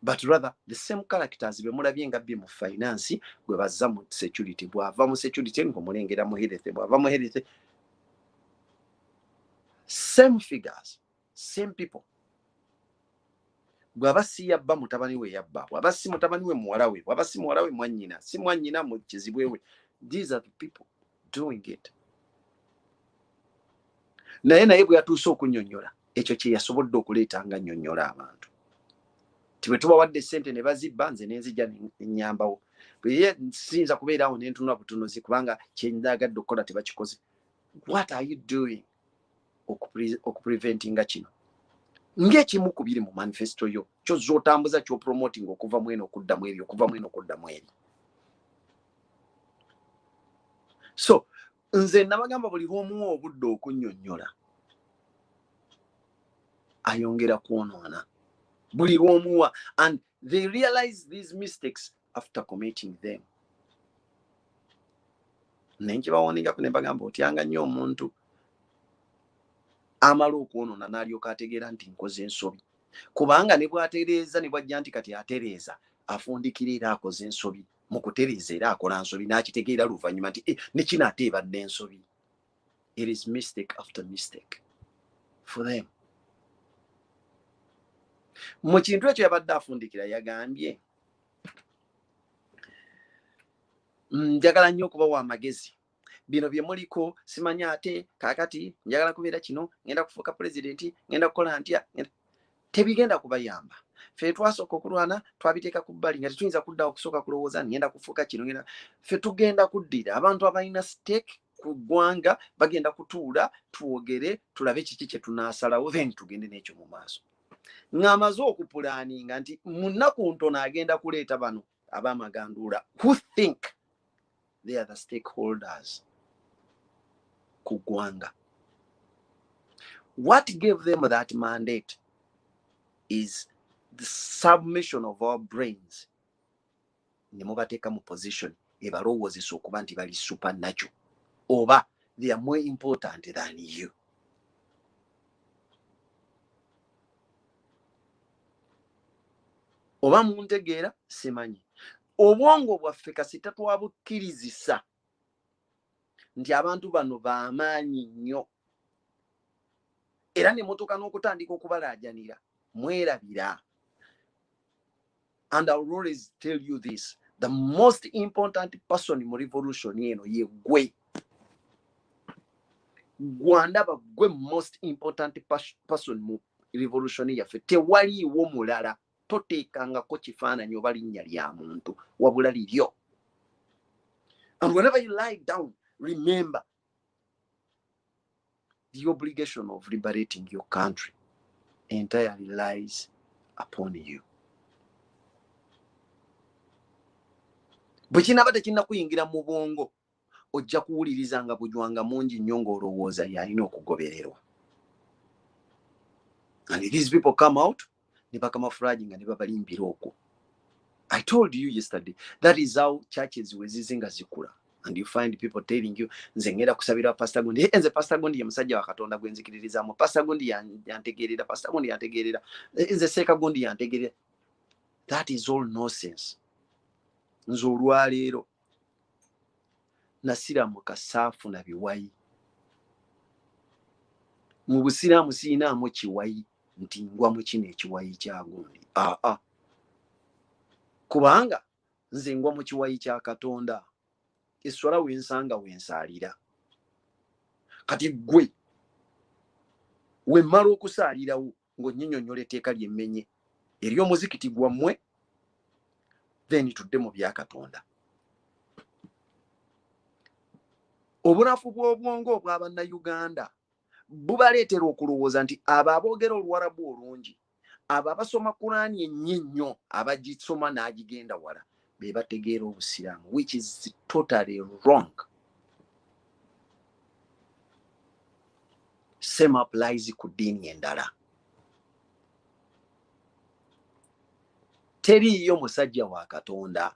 but rather the same characters be mulabye nga bye mu finance gwe bazza mu security, bwava mu security ngo mulengera mu health, bwava mu health, same figures, same people. Bwaba si yabba mutabani we yabba, bwaba si mutabani we muwala we, bwaba si muwala we mwanyina, si mwanyina mu kizibwe we. These are the people doing it. Naye bwe yatuuse okunnyonnyola ekyo kye yasobodde okuleeta nga nnyonnyola abantu. Tiwe tubawadde ssente ne bazibba nze nenzijja nnyambawo. Ye nsinza kubeerawo ne ntunula butunuzi kubanga kye ndagadde okukola tebakikoze. What are you doing okupreventinga kino? Ng'ekimu ku biri mu manifesto yo ky'ozza otambuza ky'opromoting okuva mu eno okuddamu eri, okuva mu eno okuddamu eri. So nze nabagamba buli lw'omuwa obudde okunnyonnyola ayongera kwonoona. Buli lw'omuwa, and they realize these mistakes after committing them. Nenkibawandiikako ne bagamba otyanga nnyo omuntu amala okwonoona n'alyoka ategeera nti nkoze ensobi. Kubanga ne bw'atereeza ne bw'ajja nti kati atereeza afundikira era akoze ensobi. Mu kutereeza era akola nsobi n'akitegeera luvannyuma nti ne kino ate ebadde ensobi. It is mistake after mistake for them. Mu kintu ekyo yabadde afundikira yagambye njagala nnyo okubawa amagezi. Bino bye muliko simanya ate kaakati njagala kubeera kino, ngenda kufuuka pulezidenti, ngenda kukola ntya. Tebigenda kubayamba. Ffe twasooka okulwana twabiteeka ku bbali nga tetuyinza kuddawo okusooka kulowooza ngenda kufuuka kino. Ffe tugenda kuddira abantu abalina stake ku ggwanga, bagenda kutuula tuwogere tulabe kiki kye tunaasalawo, then tugende n'ekyo mu maaso. Ng'amaze okupulaaninga nti mu nnaku ntono agenda kuleeta bano ab'amaganduula who think they are the stakeholders ku ggwanga. What gave them that mandate is the submission of our brains. Ne mubateeka mu position ebalowoozesa okuba nti bali supernatural oba they are more important than you. Oba muntegeera simanyi. Obwongo bwaffe kasita twabukkirizisa nti abantu bano b'amaanyi nnyo era ne motoka n'okutandika okubalaajanira mwerabira. And I will always tell you this, the most important person mu revolution eno ye gwe. Gwandaba gwe most important person mu revolution yaffe. Tewaliiwo mulala. Toteekangako kifaananyi oba linnya lya muntu wabula liryo. And whenever you lie down, remember the obligation of liberating your country entirely lies upon you. Bwe kinaba tekinnakuyingira mu bwongo ojja kuwuliriza nga bujwanga mungi nnyo ng'olowooza yalina okugobererwa. And these people come out ne bakamafulagi nga ne babalimbira okwo. I told you yesterday, that is how churches we zizinga zikula. And you find people telling you, nze ngenda kusabira Pastor Gundi. Nze Pastor Gundi ye musajja wa Katonda gwe nzikiririzaamu. Pastor Gundi yantegeerera. Pastor Gundi yantegeerera. Nze Seeka Gundi yantegeerera. That is all nonsense. Nze olwaleero nasira mu kasaafu na biwayi. Mu busiraamu siinaamu kiwayi nti ngwa mu kino ekiwayi kya Gundi. Kubanga nze ngwa mu kiwayi kya Katonda. Eswala wensanga wensaalira. Kati gwe wemmala okusaalirawo ng'onnyinyonnyola etteeka ly'emmenye ery'omuzikiti gwammwe, then tudde mu bya Katonda. Obunafu bw'obwongo obw'Abannayuganda bubaleetera okulowooza nti abo aboogera Oluwarabu olungi, abo abasoma Kulaani ennyo abagisoma n'agigenda wala, be bategeera obusiraamu, which is totally wrong. Same applies ku ddiini endala. Teriiyo musajja wa Katonda.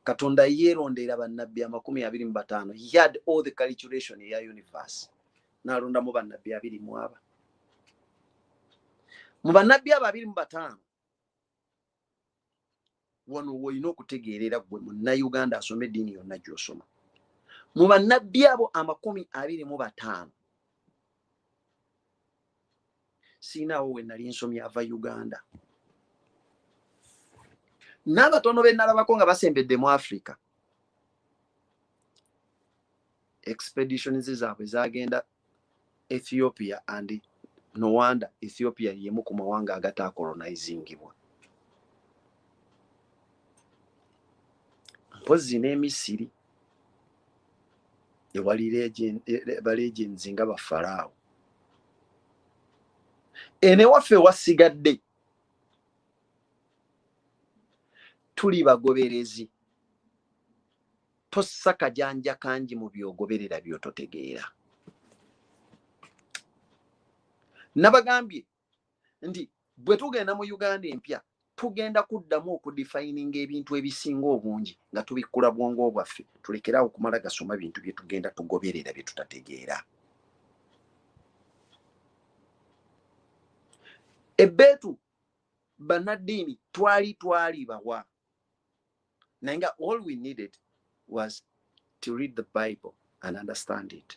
Katonda yeerondera bannabbi 25. He had all the calculation ya universe. N'alondamu bannabbi 20. Mu bannabbi abo 25 wano woyina okutegeerera gwe munnayuganda asoma eddiini yonna gy'osoma. Mu bannabbi abo 25 siinaawo we nali nsomye ava Uganda. N'abatono be nalabako nga basembedde mu Africa. Expeditions zaabwe zagenda Ethiopia, and no wonder Ethiopia yemu ku mawanga agatakolonizingibwa. Mpozi ne Misiri ewali legends nga ba Farao. Ene waffe wasigadde tuli bagoberezi. Tosaka janja kanji mu byogoberera byototegeera. Nabagambye ndi bwe tugenda mu Uganda empya tugenda kuddamu okudefininga ebintu ebisinga obungi nga tubikula bwongo bwaffe, tulekerawo okumala gasoma bintu bye tugenda tugoberera bye tutategeera. Ebbeetu bannaddiini twali bawa. Nanga all we needed was to read the Bible and understand it.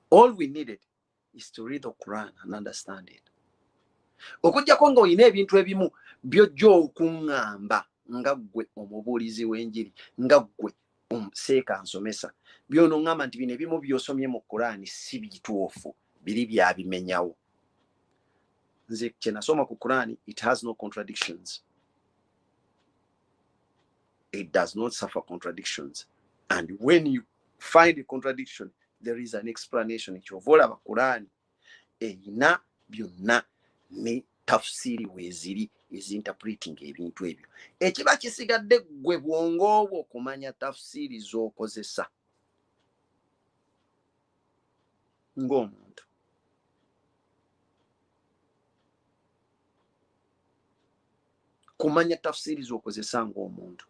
All we needed is to read the Quran and understand it. Okujjako nga oyina ebintu ebimu by'ojja okuŋŋamba nga ggwe omubuulizi w'enjiri, nga ggwe omuseeka nsomesa, by'onoŋŋamba nti bino ebimu by'osomye mu Quran si bituufu, biri byabimenyawo. Nze kye nasoma ku Quran, it has no contradictions. It does not suffer contradictions. And when you find a contradiction, there is an explanation. Ekyovola ba Quran eyina byonna ne tafsiri weeziri is interpreting ebintu ebyo. Ekiba kisigadde gwe bwongo obwo okumanya tafsiri z'okozesa ng'omuntu. Kumanya tafsiri z'okozesa ng'omuntu.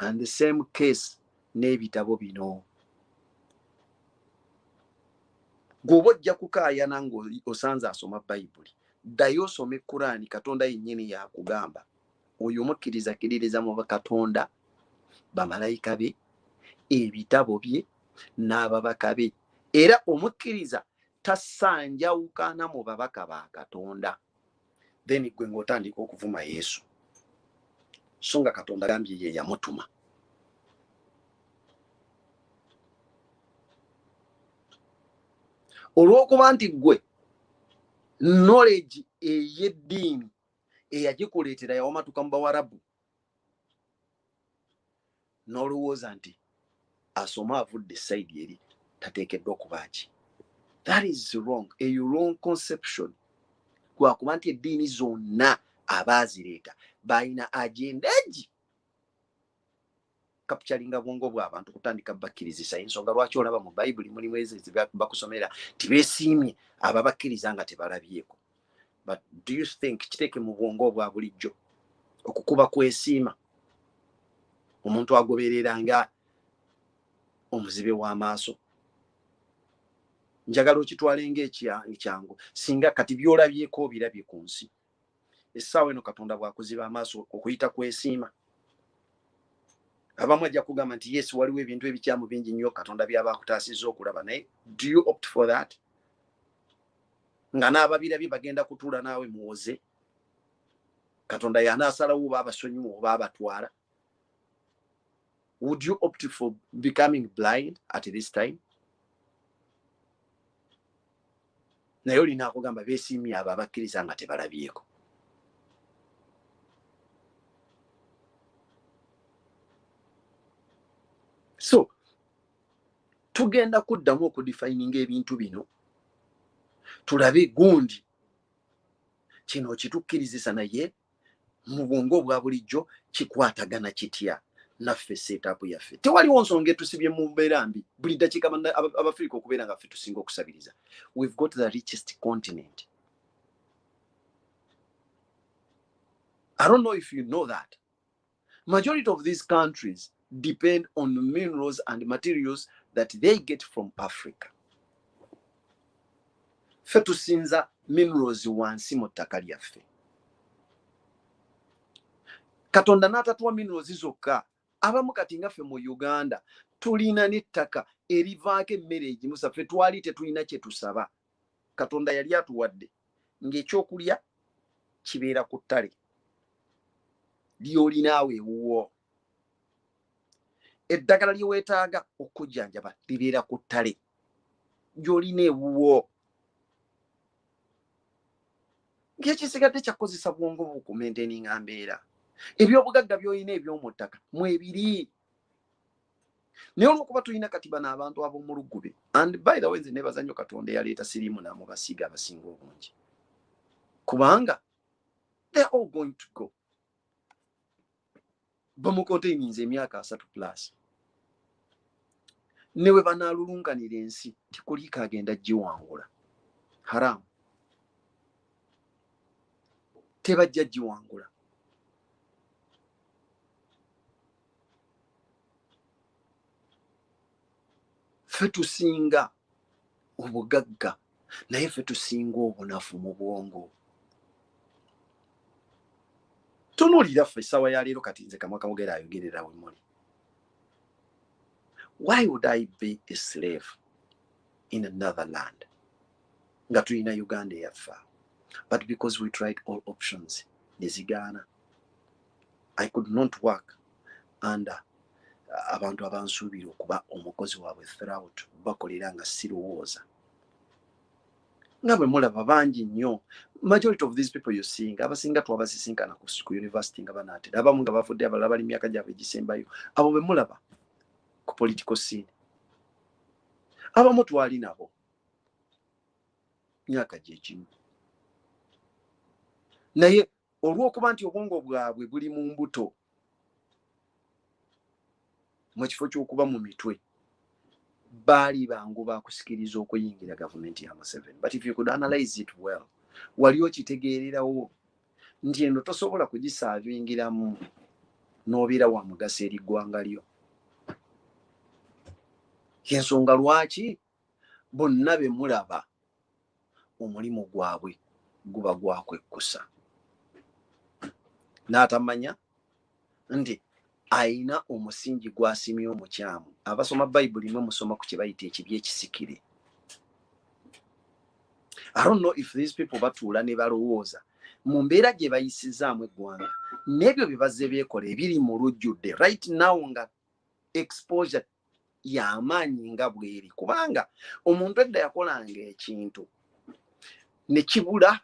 And the same case n'ebitabo bino. Gw'obojja kukaayana ng'osanze asoma Bayibuli, ddayo osome Kurani, Katonda yennyini yakugamba. Oyo omukkiriza akkiririza mu Katonda, bamalayika be, ebitabo bye, n'ababaka be. Era omukkiriza tasanjawukana mu babaka ba Katonda. Then gwe ng'otandika okuvuma Yesu. So nga Katonda gambye ye yamutuma. Olw'okuba nti gwe knowledge ey'eddiini eyagikuleetera yawamatuka mu Bawarabu, n'olowooza nti asoma avudde sayidi eri tateekeddwa okuba ki. That is wrong. A wrong conception. Lwakuba nti eddiini zonna abaazireeta balina agenda egi kapchalinga bwongo bw'abantu kutandika bakkirizisa. Ensonga lwaki olaba mu Bayibuli mulimu ezo bakusomera tibesiimye ababakkiriza nga tebalabyeko. But do you think kiteeke mu bwongo bwa bulijjo okukuba kwesiima omuntu agoberera nga omuzibe w'amaaso? Njagala okitwale ng'ekyangu singa kati byolabyeko birabye ku nsi. Essaawa eno Katonda bwakuziba amaaso okuyita kwesiima. Abamu ajja kugamba nti yes, waliwo ebintu ebikyamu bingi nnyo Katonda by'abakutaasizza okulaba, naye do you opt for that? Nga n'ababirabye bagenda kutuula naawe muwoze. Katonda y'anaasalawo oba abasonyiwa oba abatwala. Would you opt for becoming blind at this time? Naye olina akugamba beesiimye abo abakkiriza nga tebalabyeko. So, tugenda kuddamu okudefininga ebintu bino. Tulabe gundi kino kitukkirizisa naye mu bwongo bwa bulijjo kikwatagana kitya naffe setup yaffe. Tewaliwo nsonga etusibye mu mbeera mbi. Buli ddakiika Abafirika okubeera nga ffe tusinga okusabiriza. We've got the richest continent. I don't know if you know that. Majority of these countries depend on minerals and materials that they get from Africa. Ffe tusinza minerals wansi mu ttaka lyaffe. Katonda n'atatuwa minerals zokka. Abamu kati nga ffe mu Uganda tulina n'ettaka erivaako emmere egimu ffe twali tetulina kye tusaba. Katonda yali atuwadde ng'ekyokulya kibeera ku ttale ly'olinaawo ewuwo. Eddagala lye weetaaga okujjanjaba libeera ku ttale gy'olina ewuwo. Ng'ekisigadde kyakozesa bwongo bukumenteeninga mbeera. Ebyobugagga by'olina eby'omu ttaka mwebiri. Naye olw'okuba tulina kati bano abantu ab'omu Lugube, and by the way nze nebaza nnyo Katonda eyaleeta siriimu n'amubasiga abasinga obungi. Kubanga they are all going to go. Bamukonteyiniza emyaka 3+. Ne bwe banaalulunkanira ensi tekuliika agenda giwangula. Haramu. Tebajja giwangula. Ffe tusinga obugagga naye ffe tusinga obunafu mu bwongo. Tunuulira ffe essaawa ya leero kati nze kamwa kamugera ayogerera we muli. Why would I be a slave in another land? Nga tulina Uganda eyaffe. But because we tried all options, nezigaana. I could not work under abantu abansuubira okuba omukozi waabwe throughout bakolera nga sirowooza. Nga bwe mulaba bangi nnyo. Majority of these people you seeing abasinga twabasisinkana ku university nga banaatera. Abamu nga bafudde, abalala bali myaka gyabwe gisembayo. Abo bwe mulaba ku political scene. Abamu twali nabo myaka gye gimu. Naye olw'okuba nti obwongo bwabwe buli mu mbuto mu kifo ky'okuba mu mitwe, baali bangu bakusikiriza okuyingira gavumenti ya Museveni. But if you could analyze it well, wali okitegeererawo nti eno tosobola kugisaavingiramu n'obeera wa mugaso eri ggwanga lyo. Y'ensonga lwaki bonna be mulaba omulimu gwabwe guba gwakwekkusa. N'atamanya nti ayina omusingi gwasimye omukyamu. Abasoma Bayibuli mwe musoma ku kye bayita ekibya ekisikire. I don't know if these people batuula ne balowooza mu mbeera gye bayisizaamu eggwanga n'ebyo bye bazze byekola ebiri mu lujjudde right now nga exposure y'amaanyi nga bweri. Kubanga omuntu edda yakolanga ekintu ne kibula,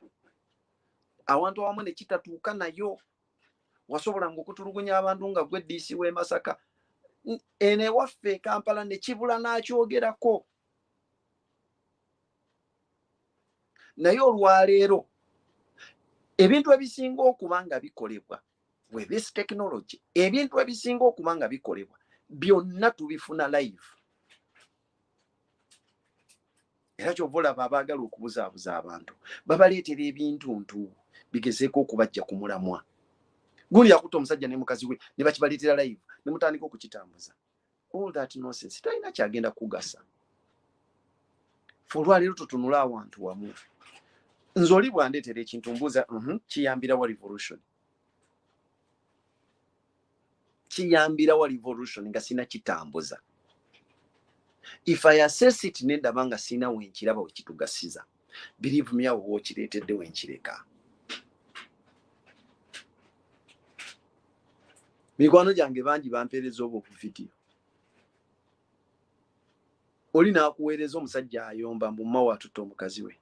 awantu awamu ne kitatuuka nayo. Wasobola ng'okutulugunya abantu nga gwe DC w'e Masaka, eno ewaffe e Kampala ne kibula n'akyogerako. Naye olwaleero ebintu ebisinga okuba nga bikolebwa with this technology, ebintu ebisinga okuba nga bikolebwa byonna tubifuna live. Era ky'ova olaba abaagala okubuzaabuza abantu babaleetera ebintuntu bigezeeko okubajja ku mulamwa. Gundi yakuta omusajja ne mukazi we ne bakibaleetera live ne mutandika okukitambuza. All that nonsense talina kyagenda kugasa. Ffe olwaleero tutunula awantu wamu. Nze oli bwandeetera ekintu mbuuza kiyambira wa revolution? Kiyambira wa revolution nga sina kitambuza? If I assess it nendaba nga sina wenkiraba wekitugasiza, believe me awo wokireetedde wenkireka. Mikwano gyange bangi bampeereza obwo ku video. Oli n'akuweereza omusajja ayomba mbumma watuta omukazi we.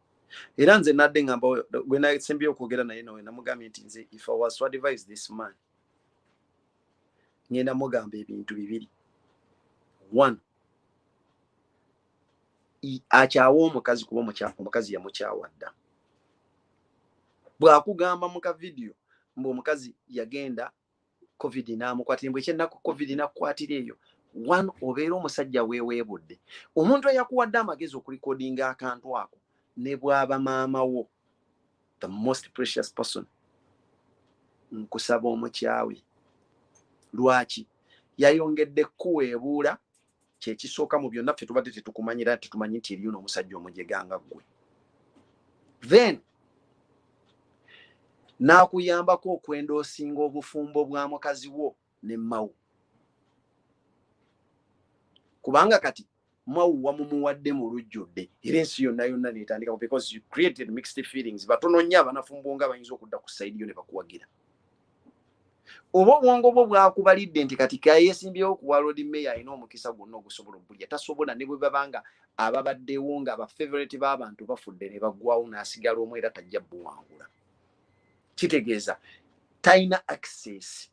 Era nze nadde ngamba gwe nasembye okwogera naye nawe namugambye nti nze if I was to advise this man, ngenda mugamba ebintu bibiri. One, akyawa omukazi kuba omukazi yamukyawa dda. Bw'akugamba mu ka video mbu omukazi yagenda COVID n'amukwatira, mbwe ekyennaku COVID n'akukwatira eyo. One, obeera omusajja weeweebudde. Omuntu eyakuwadde amagezi okulikodinga akantu ako ne bw'aba maama wo, the most precious person, nkusaba omukyawe. Lwaki? Yayongedde kuweebuula kyekisooka mu byonna ffe tubadde tetukumanyira, tetumanyi nti eriyo n'omusajja omujeganga ggwe. Then n'akuyambako okwendoosinga obufumbo bwa mukazi wo ne mawu. Kubanga kati mawu wamumuwadde mu lujjudde era ensi yonna yonna neetandikako because you created mixed feelings. Batono nnyo abanafumbo nga bayinza okudda ku sayidi yo ne bakuwagira. Oba obwongo bwo bwakubalidde nti kati yeesimbyewo ku World Mayor alina omukisa gwonna ogusobola obbulya, tasobola ne bwe babanga ababaddewo nga abafavourite b'abantu bafudde ne baggwawo n'asigala omu era tajja buwangula. Kitegeeza talina access.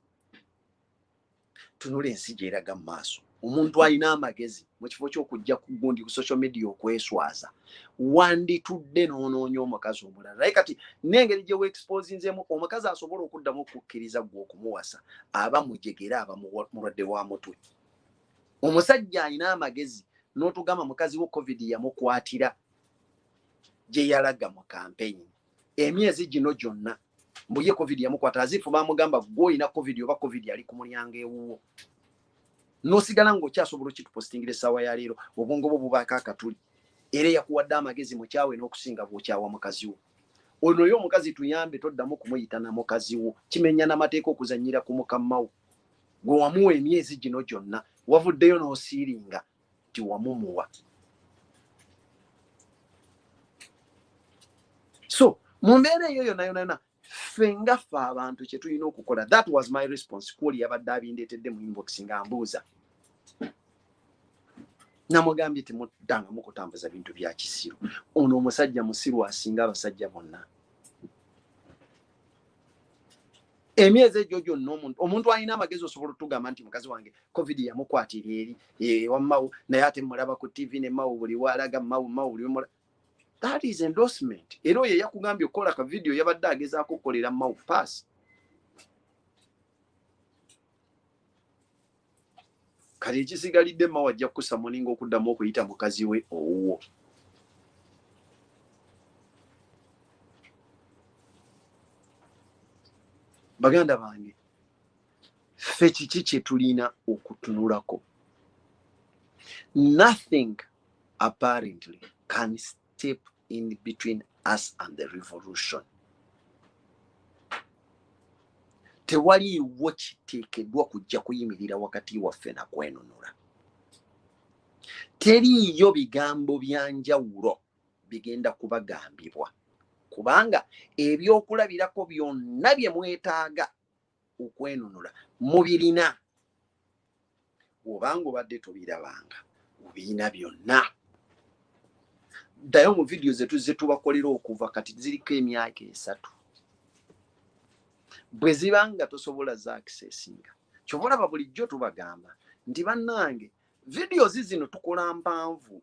Tunula ensi gy'eraga mu maaso. Omuntu alina amagezi mu kifo ky'okujja ku gundi ku social media okweswaza wanditudde n'onoonya omukazi omulala. Naye kati n'engeri gye weexposinzemu omukazi asobola okuddamu okukkiriza gwe okumuwasa aba mujegera aba mulwadde wa mutwe. Omusajja alina amagezi n'otugamba mukazi wo COVID yamukwatira gye yalaga mu campaign emyezi gino gyonna mbuye COVID yamukwata azifu bamugamba gwe olina COVID oba COVID yali ku mulyango ewuwo. N'osigala ng'okyasobola okitupostingira essaawa ya leero obwongo bwo bubaako akatuli era yakuwadde amagezi mukyawe n'okusinga bw'okyawa mukazi wo. Ono yo omukazi tuyambe toddamu kumuyita na mukazi wo, kimenya n'amateeka okuzannyira ku mukama wo. Gwe wamuwa emyezi gino gyonna wavuddeyo n'osiiringa ti wamumuwa. So mu mbeera eyo yonna yonna ffe nga ffe abantu kye tulina okukola. That was my response kwoli yabadde abindeetedde mu inbox nga mbuuza. Namugambye temuddangamu kutambuza bintu bya kisiru. Ono omusajja musiru asinga abasajja bonna. Emyezi egyo gyonna omuntu alina amagezi osobola otugamba nti mukazi wange COVID yamukwatira eri wammawu naye ate mulaba ku TV ne mawu buli walaga mawu buli mula. That is endorsement. Era oyo yakugambye okukola ka video yabadde agezaako okukolera mawu pass. Kali ekisigalidde mawu ajja kukusa muninga okuddamu okuyita mukazi we owuwo. Baganda bange ffe kiki kye tulina okutunulako? Nothing apparently can step in between us and the revolution. Tewaliiwo kiteekeddwa kujja kuyimirira wakati waffe na Okwenunura. Teriiyo bigambo bya njawulo bigenda kubagambibwa kubanga ebyokulabirako byonna bye mwetaaga Okwenunura mubirina. Obanga obadde tobirabanga obiina byonna. Ddayo mu video zetu ze tubakolera okuva kati ziriko emyaka 3. Bwe zibanga tosobola za accessinga kyobola bulijjo tubagamba nti bannange videos zino tukola mpanvu.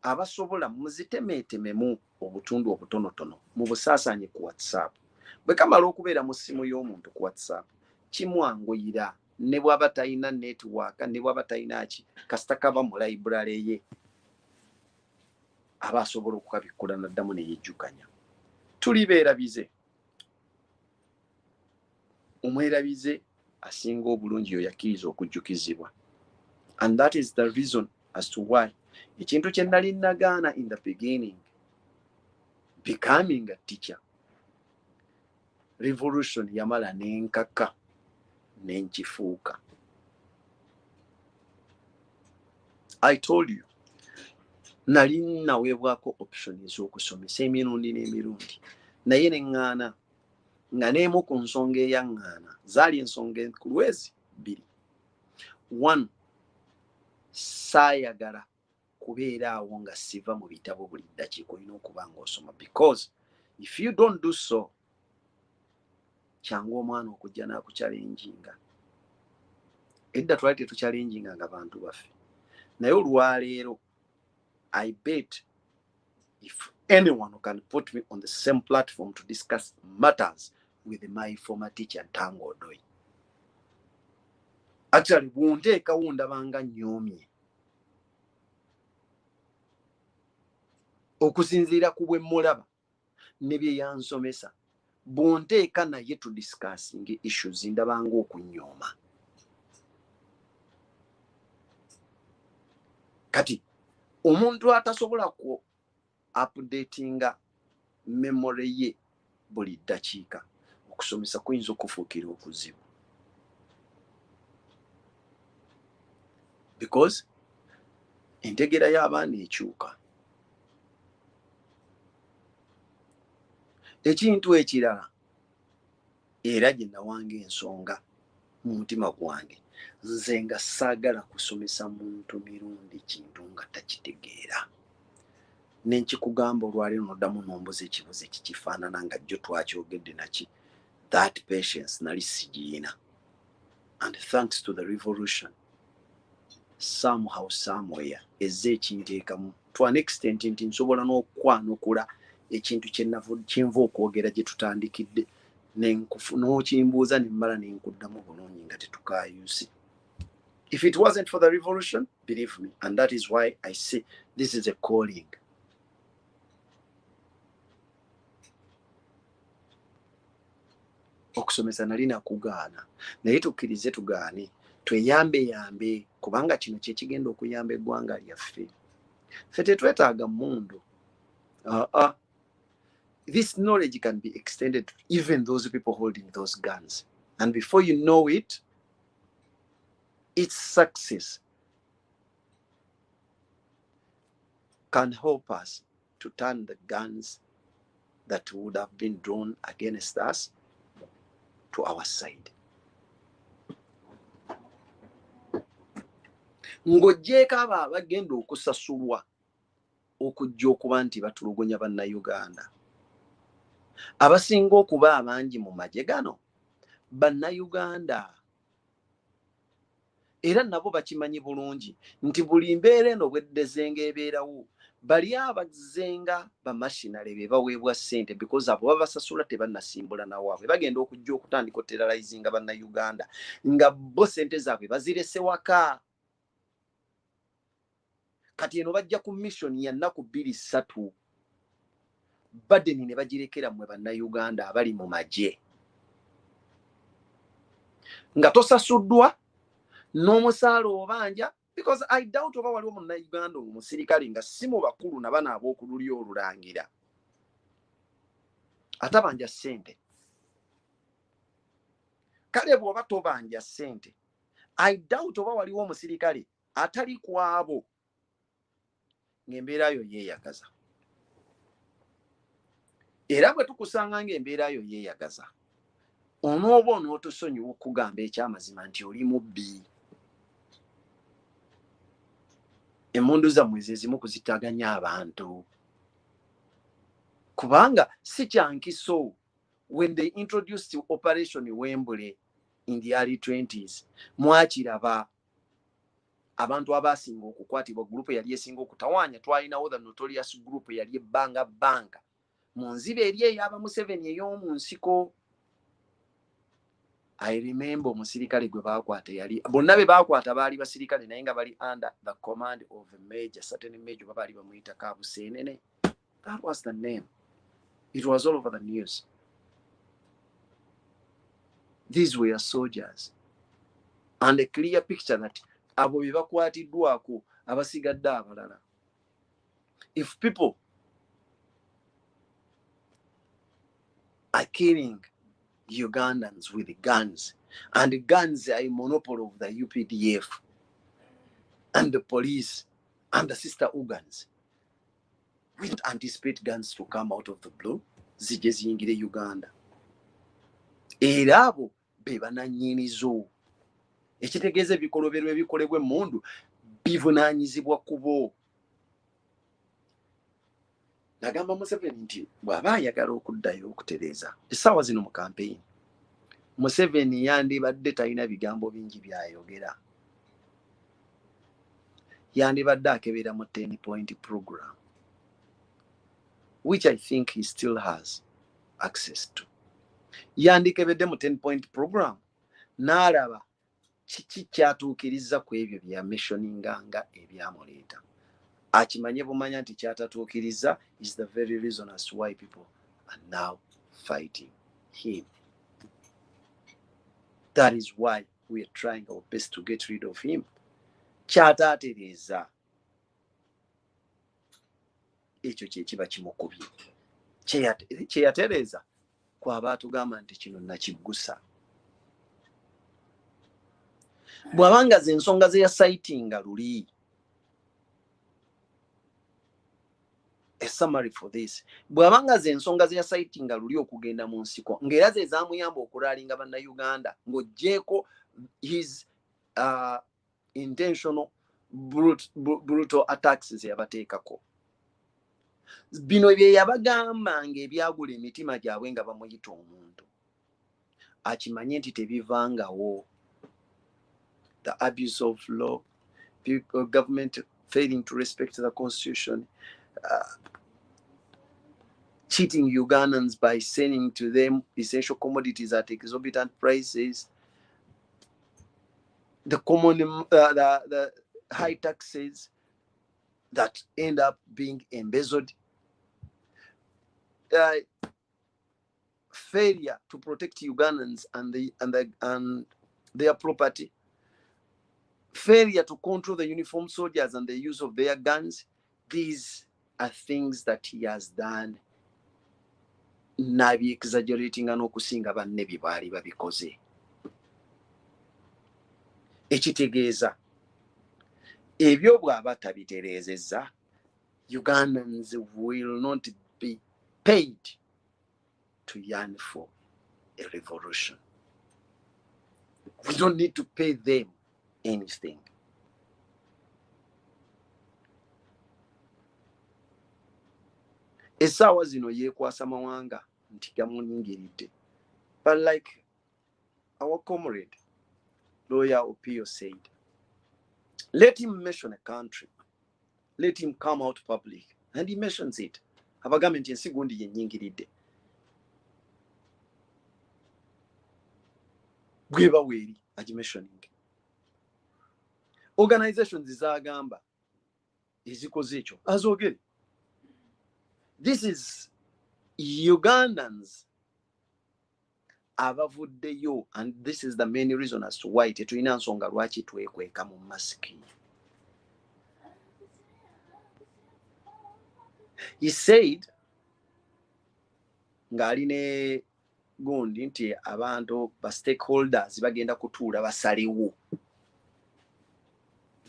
Abasobola muzitemeetememu obutundu obutonotono mu busaasaanye ku WhatsApp. Bwe kamala okubeera mu ssimu y'omuntu ku WhatsApp kimwanguyira ne bw'aba talina network ne bw'aba talina ki kasita kaba mu library ye aba asobola okukabikkula n'addamu ne yejjukanya. Tulibeerabize. Omwerabize asinga obulungi yo yakkiriza okujjukizibwa. And that is the reason as to why ekintu kye nali nagaana in the beginning, becoming a teacher, revolution yamala n'enkaka n'enkifuuka. I told you nali naweebwako option ez'okusomesa emirundi n'emirundi naye ne ŋŋaana nga n'emu ku nsonga eyaŋŋaana zaali ensonga enkulu ezi 2. 1, saayagala kubeera awo nga siva mu bitabo buli ddakiika olina okuba ng'osoma, because if you don't do so kyangu omwana okujja n'akukyalenjinga. Edda twali tetukyalenjinga nga bantu baffe naye olwaleero I bet if anyone can put me on the same platform to discuss matters with my former teacher Ntango Odoi. Actually, bunteekawo ndabanga nyoomye. Okusinziira ku bwe mulaba ne bye yansomesa, bunteeka naye to discussing issues ndabanga okunyooma. Kati omuntu atasobola ku updatinga memory ye buli ddakiika okusomesa kuyinza okufuukira okuzibu because entegera y'abaana ekyuka. Ekintu ekirala era gye nawanga ensonga mu mutima gwange, nze nga saagala kusomesa muntu mirundi kintu nga takitegeera. Nenkikugamba olwaleero noddamu nombuza ekibuzo ekikifaanana nga jjo twakyogedde naki. That patience nali sigiina. And thanks to the revolution, somehow somewhere ezze ekinteekamu to an extent nti nsobola n'okwanukula ekintu kyenva okwogera gye tutandikidde n'okimbuuza ne mmala ne nkuddamu bulungi nga tetukaayuuse. If it wasn't for the revolution, believe me, and that is why I say this is a calling. Okusomesa nali nakugaana, naye tukkirize tugaane, tweyambe kubanga kino kye kigenda okuyamba eggwanga lyaffe. Ffe tetwetaaga mmundu. This knowledge can be extended to even those people holding those guns. And before you know it, its success can help us to turn the guns that would have been drawn against us to our side. Ng'oggyeko abo abagenda okusasulwa okujja okuba nti batulugunya bannayuganda. Abasinga okuba abangi mu magye gano bannayuganda. Era nabo bakimanyi bulungi nti buli mbeera eno bweddezenga ebeerawo, bali abazenga bamashinale be baweebwa ssente because abo babasasula tebannasimbula nawaabwe. Bagenda okujja okutandika oteralizinga bannayuganda nga bo ssente zaabwe bazirese waka. Kati eno bajja ku mission ya nnaku 2-3. Badeni ne bagirekera mmwe bannayuganda abali mu magye. Nga tosasuddwa n'omusaala obanja, because I doubt oba waliwo munnayuganda omusirikale nga si mu bakulu na bana ab'okululi olulangira atabanja ssente. Kale bw'oba tobanja ssente, I doubt oba waliwo omusirikale atali ku abo ng'embeera yo yeeyagaza. Era bwe tukusanga ng'embeera yo yeeyagaza, onooba onootusonyiwa okugamba ekyamazima nti oli mubbi. Emmundu zammwe ze zimu kuzitaganya abantu. Kubanga si kyankiso, when they introduced Operation Wembley in the early 20s, mwakiraba abantu abasinga okukwatibwa gurupu yali esinga okutawaanya. Twalinawo the notorious group yali ebbanga mu nzibe eri ey'aba Museveni ey'omu nsiko. I remember omusirikale gwe baakwata yali, bonna be baakwata baali basirikale naye nga bali under the command of a major, certain major baali bamuyita Kabuseenene. That was the name. It was all over the news. These were soldiers. And a clear picture that abo be bakwatiddwako abasigadde abalala. If people are killing Ugandans with guns, and the guns are a monopoly of the UPDF and the police and the sister organs, we don't anticipate guns to come out of the blue zijje ziyingire Uganda. Era abo be banannyinizo. Ekitegeeza ebikoloberwa ebikolebwa emmundu bivunaanyizibwa ku bo. Nagamba Museveni nti bw'aba ayagala okuddayo okutereeza essaawa zino mu campaign, Museveni yandibadde talina bigambo bingi by'ayogera. Yandibadde akebera mu 10-point program, which I think he still has access to. Yandikebedde mu 10-point program n'alaba kiki kyatuukiriza ku ebyo bya missioninga nga ebyamuleeta. Akimanye bumanya nti kyatatuukiriza is the very reason as to why people are now fighting him. That is why we are trying our best to get rid of him. Kyataatereeza ekyo kye kiba kimukubye. Kye yatereeza kwaba tugamba nti kino nakiggusa. Bw'abanga ze ensonga ze yasitinga luli. A summary for this. Bw'abanga ze ensonga ze yasitinga luli okugenda mu nsiko ng'era ze zaamuyamba okulaalinga bannayuganda ng'oggyeko his intentional brutal attacks ze yabateekako. Bino bye yabagamba ng'ebyagula emitima gyabwe nga bamuyita omuntu. Akimanye nti tebivangawo. The abuse of law, people, government failing to respect the constitution, cheating Ugandans by selling to them essential commodities at exorbitant prices, the high taxes that end up being embezzled, failure to protect Ugandans and their property, failure to control the uniformed soldiers and the use of their guns. These are things that he has done. Nabi exaggerating n'okusinga banne bye baali babikoze. Ekitegeeza ebyo bw'aba tabitereezezza, Ugandans will not be paid to yearn for a revolution. We don't need to pay them anything. Essaawa zino yeekwasa mawanga nti gamunyingiridde. But like our comrade, lawyer Opio said, let him mention a country. Let him come out public. And he mentions it. Abagambe nti ensi gundi yenyingiridde. Gweba weeri agimentioning. Organizations zagamba ezikoze ekyo azogere. This is Ugandans abavuddeyo, and this is the main reason as to why tetulina nsonga lwaki twekweka mu masiki. He said ng'ali ne gundi nti abantu ba stakeholders bagenda kutuula basalewo.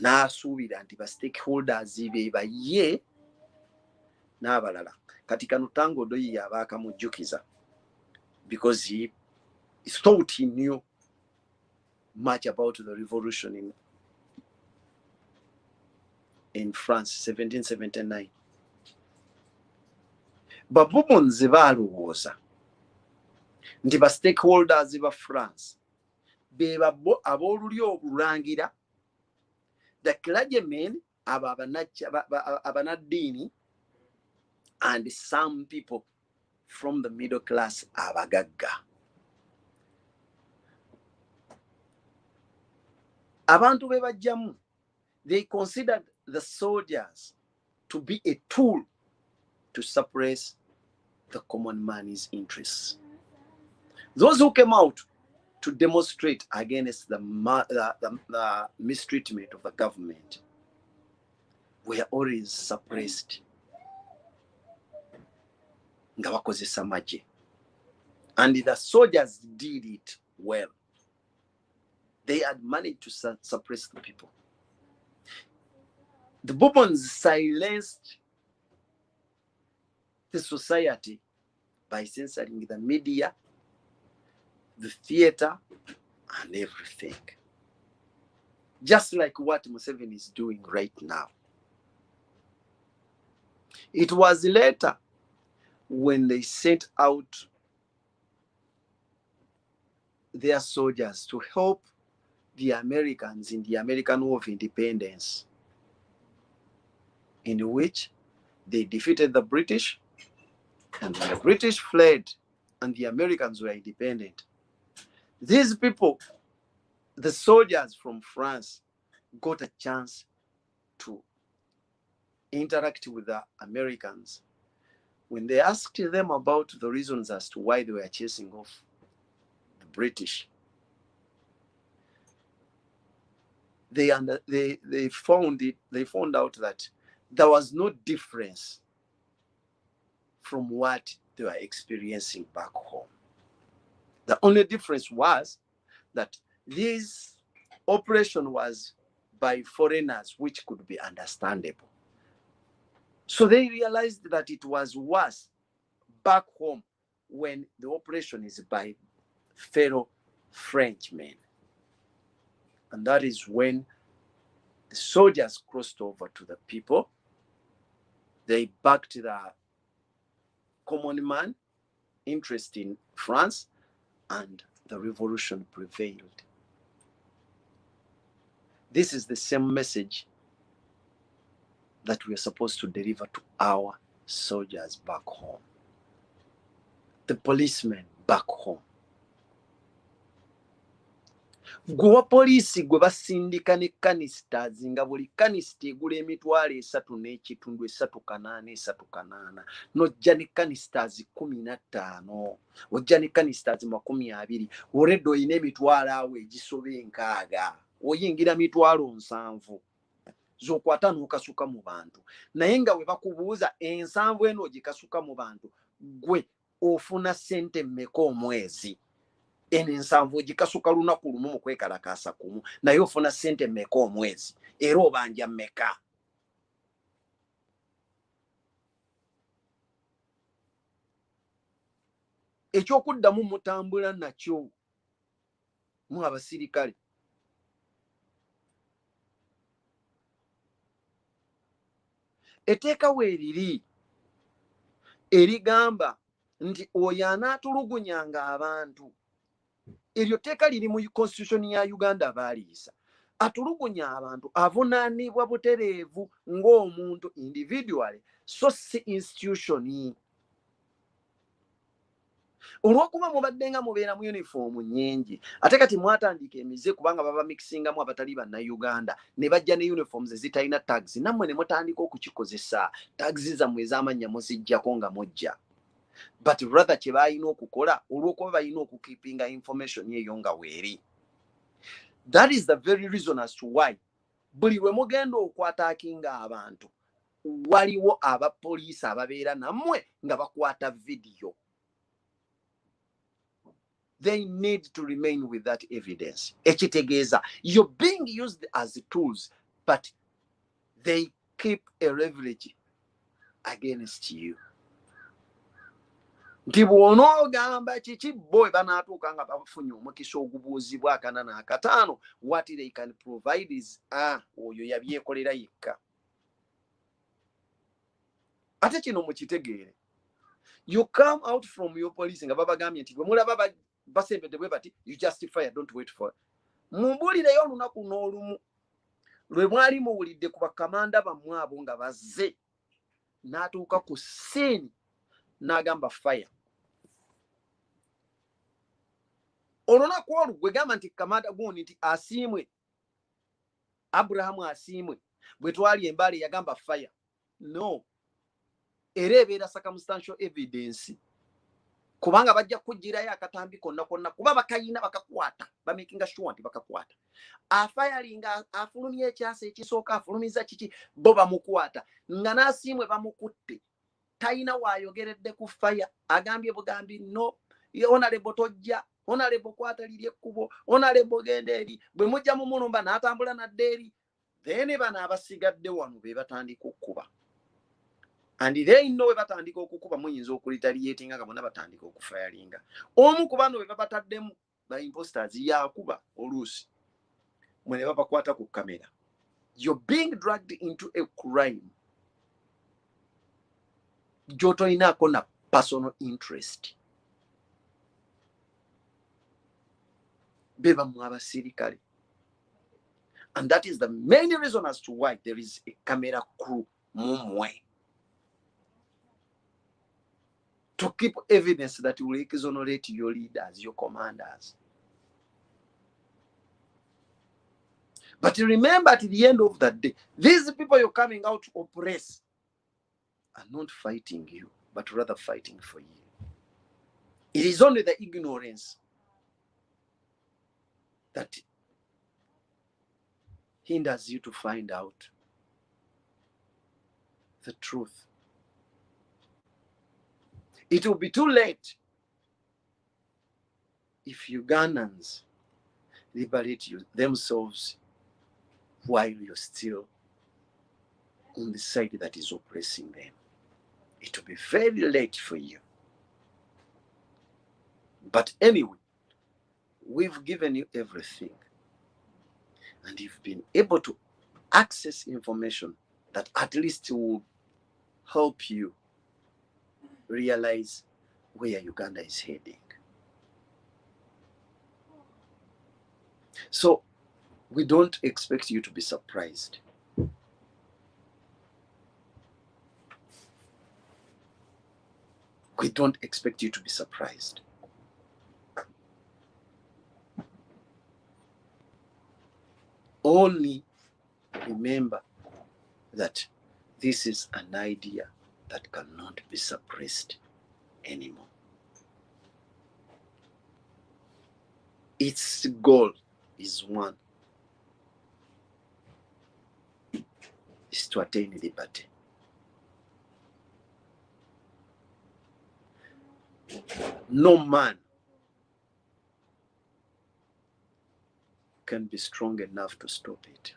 N'asuubira nti ba stakeholders be baye n'abalala. Kati kano Tango Doyi abakamujjukiza because he thought he knew much about the revolution in France, 1779. Babubonze balowooza nti ba stakeholders ba France be ab'oluli olulangira, the clergymen, abanaddiini, and some people from the middle class abagagga. Abantu be bajjamu, they considered the soldiers to be a tool to suppress the common man's interests. Those who came out to demonstrate against the mistreatment of the government were always suppressed. And the soldiers did it well. They had managed to suppress the people. The Bourbons silenced the society by censoring the media, the theater, and everything. Just like what Museveni is doing right now. It was later when they sent out their soldiers to help the Americans in the American War of Independence, in which they defeated the British, and when the British fled and the Americans were independent, these people, the soldiers from France, got a chance to interact with the Americans. When they asked them about the reasons as to why they were chasing off the British, they found out that there was no difference from what they were experiencing back home. The only difference was that this operation was by foreigners, which could be understandable. So they realized that it was worse back home when the operation is by fellow Frenchmen. And that is when the soldiers crossed over to the people. They backed the common man interest in France, and the revolution prevailed. This is the same message that we are supposed to deliver to our soldiers back home, the policemen back home. Gwe wa poliisi gwe basindika ne canisters nga buli canista egula emitwalo 3.3 n'ojja ne canisters 15, ojja ne canisters 20, olwedde olina emitwalo awo egisoba 6, oyingira mitwalo 7 z'okwata n'okasuka mu bantu. Naye nga bwe bakubuuza 7 eno ogikasuka mu bantu, gwe ofuna ssente mmeka omwezi? Eno 7 ogikasuka lunaku lumu mu kwekalakaasa kumu, naye ofuna ssente mmeka omwezi? Era obanja mmeka? Ekyokuddamu mutambula nakyo mu abasirikale. Eteeka weeriri erigamba nti oyo anaatulugunyanga abantu. Eryo teeka liri mu constitution ya Uganda baaliisa. Atulugunya abantu avunaanibwa butereevu ng'omuntu individually, so si institution. Olw'okuba mubadde nga mubeera mu uniform nnyingi, ate kati mwatandika emize kubanga baba mixingamu abatali banna Uganda ne bajja ne uniforms ezitalina tags, nammwe ne mutandika okukikozesa. Tags zammwe ez'amannya muziggyako nga mujja. But rather kye balina okukola olw'okuba balina okukeepinga information eyo nga weeri. That is the very reason as to why buli lwe mugenda okwataakinga abantu waliwo abapoliisi ababeera nammwe nga bakwata video. They need to remain with that evidence. Ekitegeeza, you're being used as tools, but they keep a leverage against you. Nti bw'onoogamba kiki bo banaatuuka nga bafunye omukisa ogubuuzibwa 4 na 5, what they can provide is oyo yabyekolera yekka. Ate kino mukitegeere, you come out from your police nga babagambye nti bwe mulaba basembedde bwe bati, you justify, don't wait for it. Mumbulireyo olunaku n'olumu lwe mwali muwulidde ku bakamanda bammwe abo nga bazze n'atuuka ku scene n'agamba fire. Olunaku olwo gwe gamba nti kamanda gundi nti asiimwe, Abrahamu asiimwe, bwe twali embale yagamba fire. No. Era ebeera circumstantial evidence. Kubanga bajja kugirayo akatambi konna kuba bakayina bakakwata, bamakinga sure nti bakakwata. Afayalinga afulumye ekyasa ekisooka, afulumiza kiki, bo bamukwata. Nga n'asiimwe bamukutte. Tayina waayogeredde ku fire, agambye bugambi no, honorable tojja, honorable kwata liri ekkubo, honorable genda eri, bwe mujja mu mulumba n'atambula nadde eri. Then bano abasigadde wano be batandika okkuba. And they know we batandika okukuba muyinza okulitaliatinga nga bonna batandika okufayalinga. Omu ku bano be babataddemu ba imposters yakuba oluusi mwe ne babakwata ku kamera. You're being dragged into a crime gy'otolinaako na personal interest. Beba mu abasirikale. And that is the main reason as to why there is a camera crew mumwe. To keep evidence that will exonerate your leaders, your commanders. But remember, at the end of that day, these people you're coming out to oppress are not fighting you, but rather fighting for you. It is only the ignorance that hinders you to find out the truth. It will be too late if Ugandans liberate themselves while you're still on the side that is oppressing them, it will be very late for you. But anyway, we've given you everything, and you've been able to access information that at least will help you realize where Uganda is heading. So we don't expect you to be surprised. We don't expect you to be surprised. Only remember that this is an idea that cannot be suppressed anymore. Its goal is one, is to attain liberty. No man can be strong enough to stop it.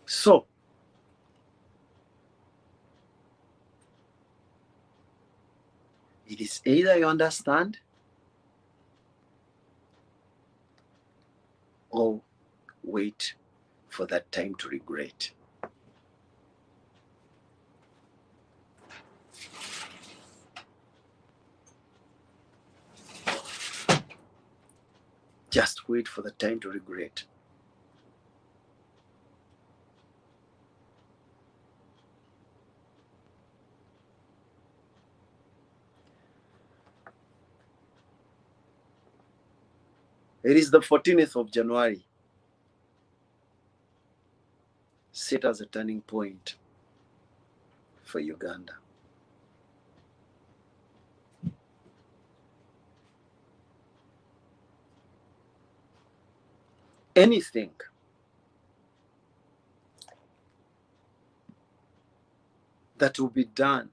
So, it is either you understand or wait for that time to regret. Just wait for the time to regret. It is the 14th of January, set as a turning point for Uganda. Anything that will be done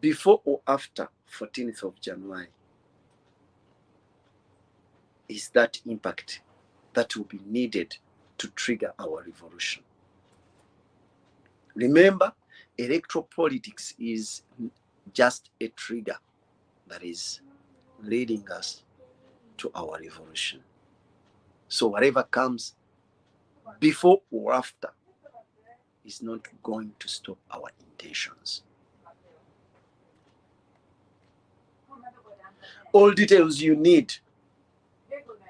before or after 14th of January is that impact that will be needed to trigger our revolution. Remember, electoral politics is just a trigger that is leading us to our revolution. So whatever comes before or after is not going to stop our intentions. All details you need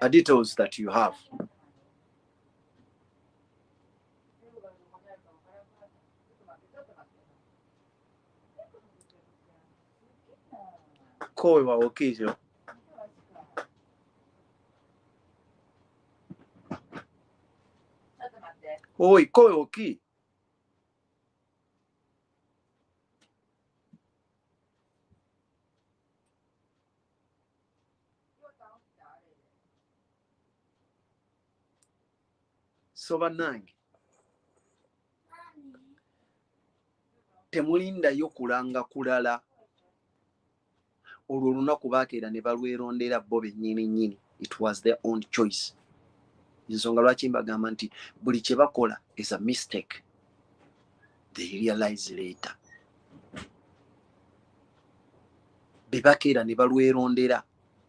are details that you have. Kowe wa okizyo. Oi, kowe oki. So bannange, temulindayo kulanga kulala olwo olunaku baakeera ne balwerondera bo bennyini nnyini. It was their own choice. Ensonga lwaki mbagamba nti buli kye bakola is a mistake. They realize later. Be bakeera ne balwerondera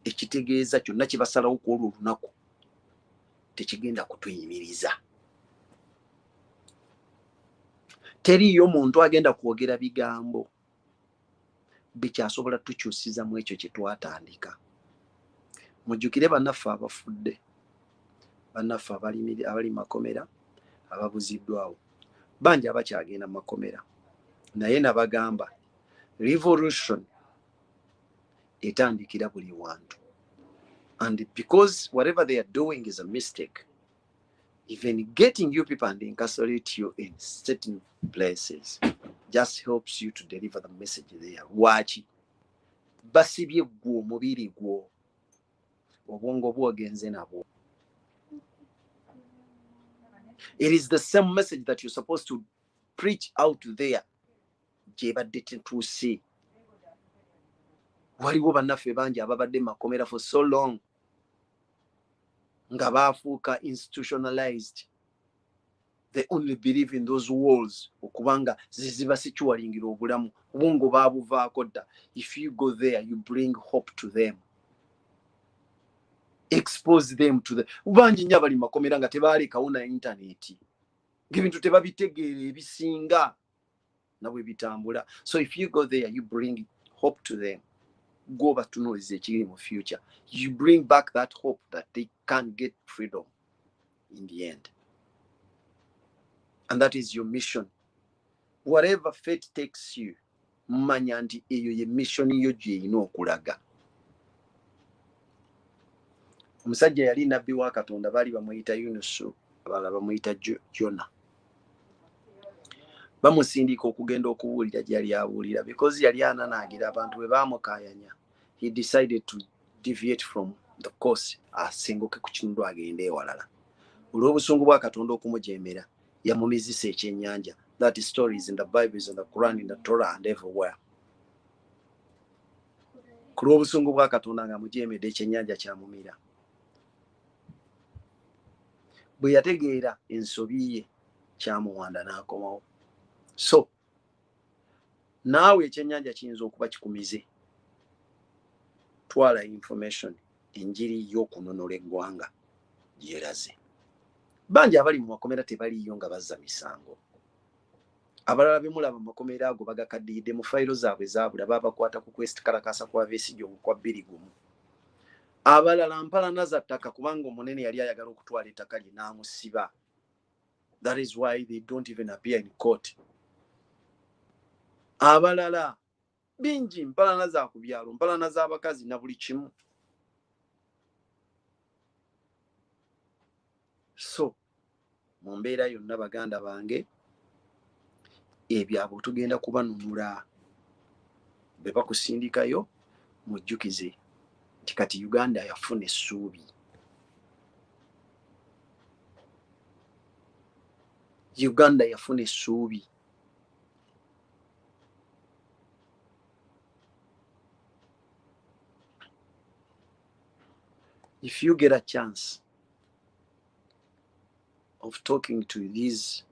ekitegeeza kyonna kye basalawo ku olwo olunaku tekigenda kutuyimiriza. Teriyo muntu agenda kwogera bigambo bikyasobola tukyusiza mu ekyo kye twatandika. Mujjukire bannaffe abafudde, bannaffe abali makomera, ababuziddwawo, bangi abakyagenda makomera. Naye nabagamba revolution etandikira buli wantu. And because whatever they are doing is a mistake, even getting you people and incarcerate you in certain places just helps you to deliver the message there. Wachi basibye gwo omubiri gwo obwongo bwogenze nabwo. It is the same message that you're supposed to preach out there. Gyebadde tetuuse. Waliwo bannaffe bangi ababadde makomera for so long nga baafuuka institutionalized. They only believe in those walls okubanga ziziba situalingira obulamu. Obwongo baabuvaako dda. If you go there, you bring hope to them. Expose them to the bangi nnyo abali makomera nga tebaalekawo na intaneti ng'ebintu tebabitegeera ebisinga na bwe bitambula. So if you go there, you bring hope to them. Go batunuuliza ekiri mu future. You bring back that hope that they can get freedom in the end. And that is your mission. Whatever fate takes you, manya nti eyo ye mission yo gy'erina okulaga. Omusajja yali nabbi wa Katonda, baali bamuyita Yunusu, abalala bamuyita Jona. Bamusindika okugenda okubuulira gy'ali abuulira because yali ananaagira abantu bwe baamukaayanya. He decided to deviate from the course, asenguke ku kintu agende ewalala. Olw'obusungu bwa Katonda okumujeemera, yamumizisa ekyennyanja. That story is in the Bible, is in the Quran, in the Torah, and everywhere. Ku lw'obusungu bwa Katonda nga mujeemedde, ekyennyanja kyamumira. Bwe yategeera ensobi ye kyamuwanda n'akomawo. So naawe ekyennyanja kiyinza okuba kikumize. Twala information, enjiri y'okunonola eggwanga gyeraze. Bangi abali mu makomera tebaliyo nga bazza misango. Abalala be mulaba mu makomera ago bagakaddiridde mu fayiro zaabwe zaabula babakwata ku kwesikalakasa kwa Besigye kwa 2 gumu. Abalala mpalana za ttaka kubanga omunene yali ayagala okutwala ettaka lye n'amusiba. That is why they don't even appear in court. Abalala bingi mpalana za ku byalo, mpalana z'abakazi na buli kimu. So mu mbeera yonna baganda bange, ebyabo tugenda kubanunula. Be bakusindikayo mujjukize nti kati Uganda yafuna essuubi. Uganda yafuna essuubi. If you get a chance of talking to these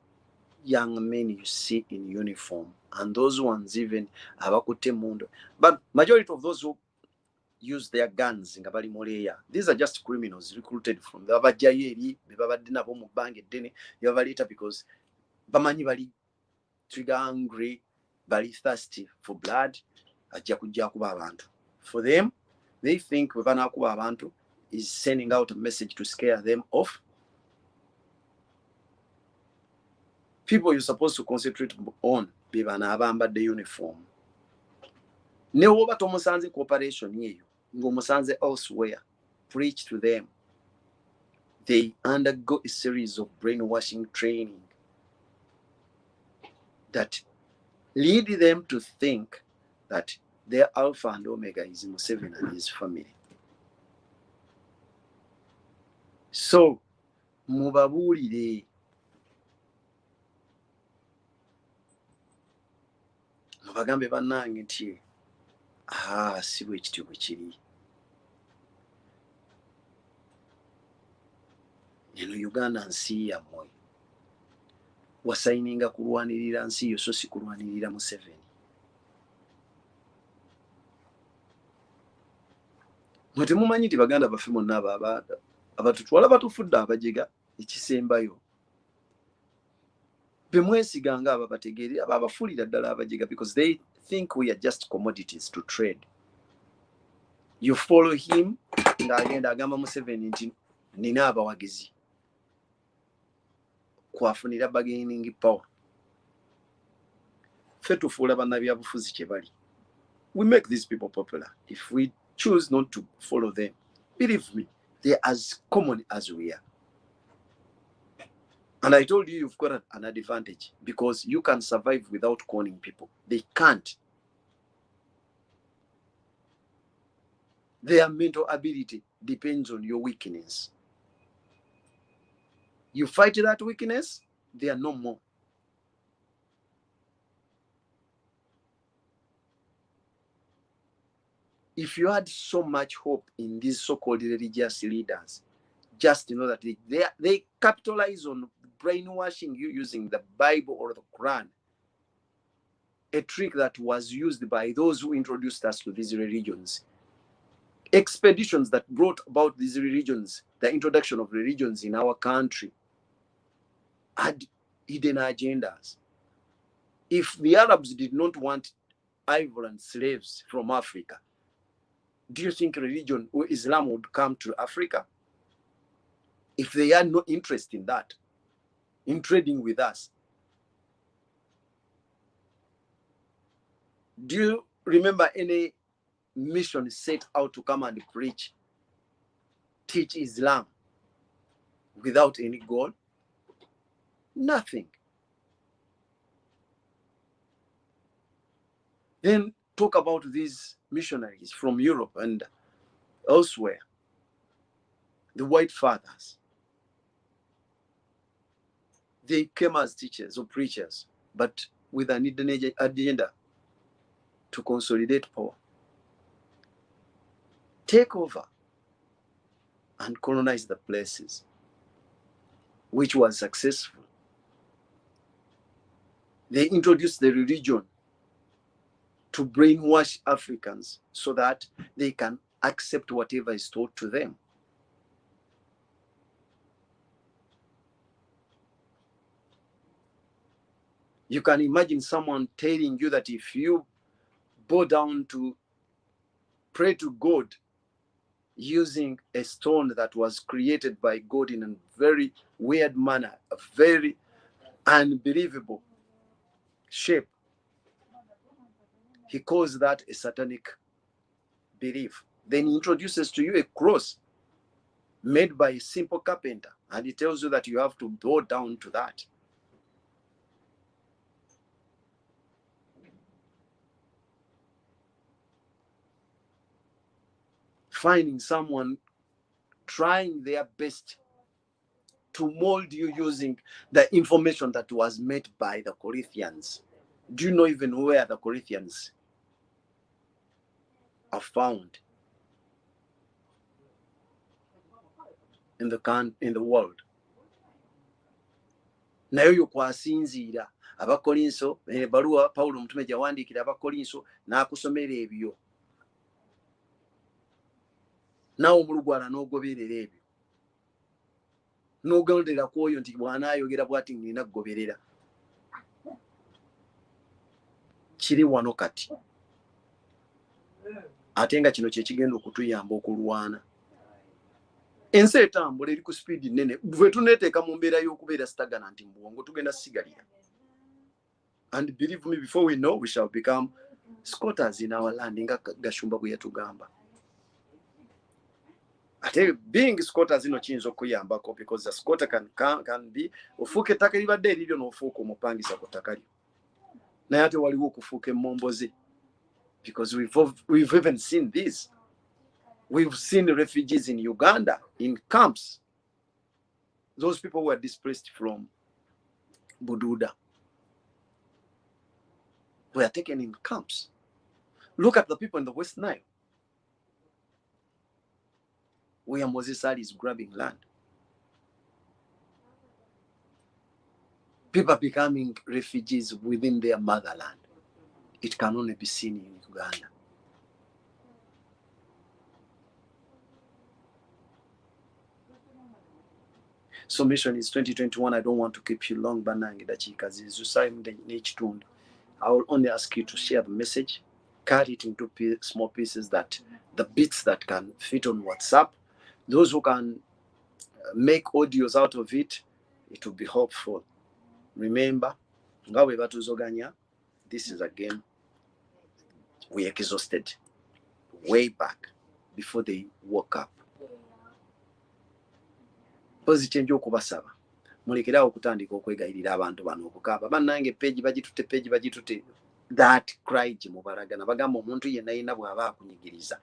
young men you see in uniform, and those ones even abakutte mundu, but majority of those who use their guns nga bali moleya, these are just criminals recruited from the abajjayo eri be babadde nabo mu bbanga eddene yabaleeta because bamanyi bali trigger hungry, bali thirsty for blood, ajja kujja kuba abantu. For them, they think bwe banaakuba abantu is sending out a message to scare them off. People you're supposed to concentrate on be bana abambadde uniform. Ne woba tomusanze cooperation yeyo ng'omusanze elsewhere, preach to them. They undergo a series of brainwashing training that lead them to think that their alpha and omega is Museveni and his family. So mubabuulire, mubagambe bannange nti si bwe kityo bwe kiri. Eno Uganda nsi yammwe. Wasayininga kulwanirira nsi yo so si kulwanirira Museveni. Mwe temumanyi nti baganda baffe monna abatutwala batufudde abajega ekisembayo. Be mwesiganga ababategeera ababafuulira ddala abajega because they think we are just commodities to trade. You follow him ng'agenda agamba Museveni nti nina abawagizi kwafunira bargaining power. Ffe tufuula bannabyabufuzi kye bali. We make these people popular. If we choose not to follow them, believe me, they are as common as we are. And I told you, you've got an advantage because you can survive without conning people. They can't. Their mental ability depends on your weakness. You fight that weakness, they are no more. If you had so much hope in these so-called religious leaders, just know that they capitalize on brainwashing you using the Bible or the Quran, a trick that was used by those who introduced us to these religions. Expeditions that brought about these religions, the introduction of religions in our country, had hidden agendas. If the Arabs did not want ivory and slaves from Africa, do you think religion or Islam would come to Africa? If they had no interest in that, in trading with us. Do you remember any mission set out to come and preach, teach Islam without any goal? Nothing. Then talk about these missionaries from Europe and elsewhere, the white fathers. They came as teachers or preachers, but with an hidden agenda to consolidate power, take over and colonize the places, which was successful. They introduced the religion to brainwash Africans so that they can accept whatever is taught to them. You can imagine someone telling you that if you bow down to pray to God using a stone that was created by God in a very weird manner, a very unbelievable shape, he calls that a satanic belief. Then he introduces to you a cross made by a simple carpenter, and he tells you that you have to bow down to that. Finding someone trying their best to mold you using the information that was made by the Corinthians. Do you know even where the Corinthians are found in the world? Nayo yokwasinzira abakolinso baluwa Paulo mutume gyawandikira abakolinso n'akusomera ebyo, nawe omulugwala n'ogoberera ebyo, n'ogendera ku oyo nti bw'anaayogera bw'ati nina kugoberera. Kiri wano kati ate nga kino kye kigenda okutuyamba okulwana. Ensi etambula eri ku speedi nene, bwe tuneeteeka mu mbeera y'okubeera sitagana nti mbwongo tugenda sigalira. And believe me, before we know, we shall become squatters in our land, nga Gashumba bwe yatugamba. Ate being squatters ino kiyinza okuyambako, because the squatter can be ofuuka ettaka libadde eriryo n'ofuuka omupangisa ku ttaka lyo. Naye ate waliwo okufuuka emmomboze, because we've even seen this. We've seen refugees in Uganda in camps. Those people were displaced from Bududa were taken in camps. Look at the people in the West Nile, where Moses Ali is grabbing land. People becoming refugees within their motherland. It can only be seen in Uganda. So mission is 2021. I don't want to keep you long, but I will only ask you to share the message, cut it into small pieces, that the bits that can fit on WhatsApp. Those who can make audios out of it, it will be helpful. Remember, this is again, we exhausted way back before they woke up. Pozichenje okubasaba mulekerawo okutandika okwegayirira abantu bano okukaaba bannange page bagitutte that cry gye mubalagana bagamba omuntu yenna bw'aba akunyigiriza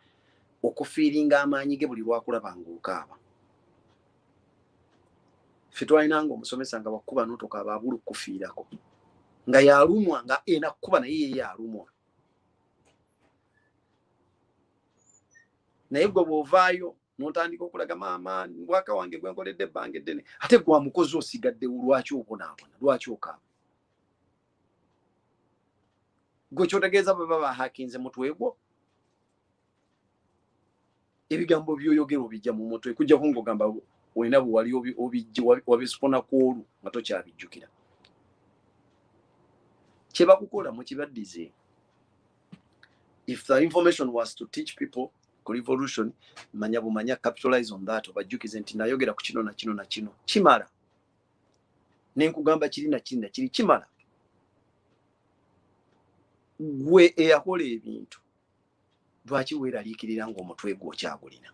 okufiiringa amaanyi ge buli lwakulaba ng'okaaba. Ffe twalinanga omusomesa nga wakuba n'otokaaba abula okufiirako nga yalumwa nga enakkuba naye ye yalumwa. Naye gwe bw'ovaayo n'otandika okulaga maama bwaka wange gwe nkoledde ebbanga eddene ate gwa mukozi osigaddewo lwaki obonaabona lwaki okaaba. Gwe kyotegeeza baba bahakinze mutwe gwo ebigambo by'oyogera obijja mu mutwe kujjako ng'ogamba olina bwe wali wabisipona ku olwo nga tokyabijjukira. Kye bakukola mu kibaddize. If the information was to teach people ku revolution, manya bumanya capitalize on that obajjukize nti nayogera ku kino na kino na kino kimala. Nenkugamba kiri na kiri na kiri kimala. Gwe eyakola ebintu lwaki weeraliikirira ng'omutwe gwo okyagulina?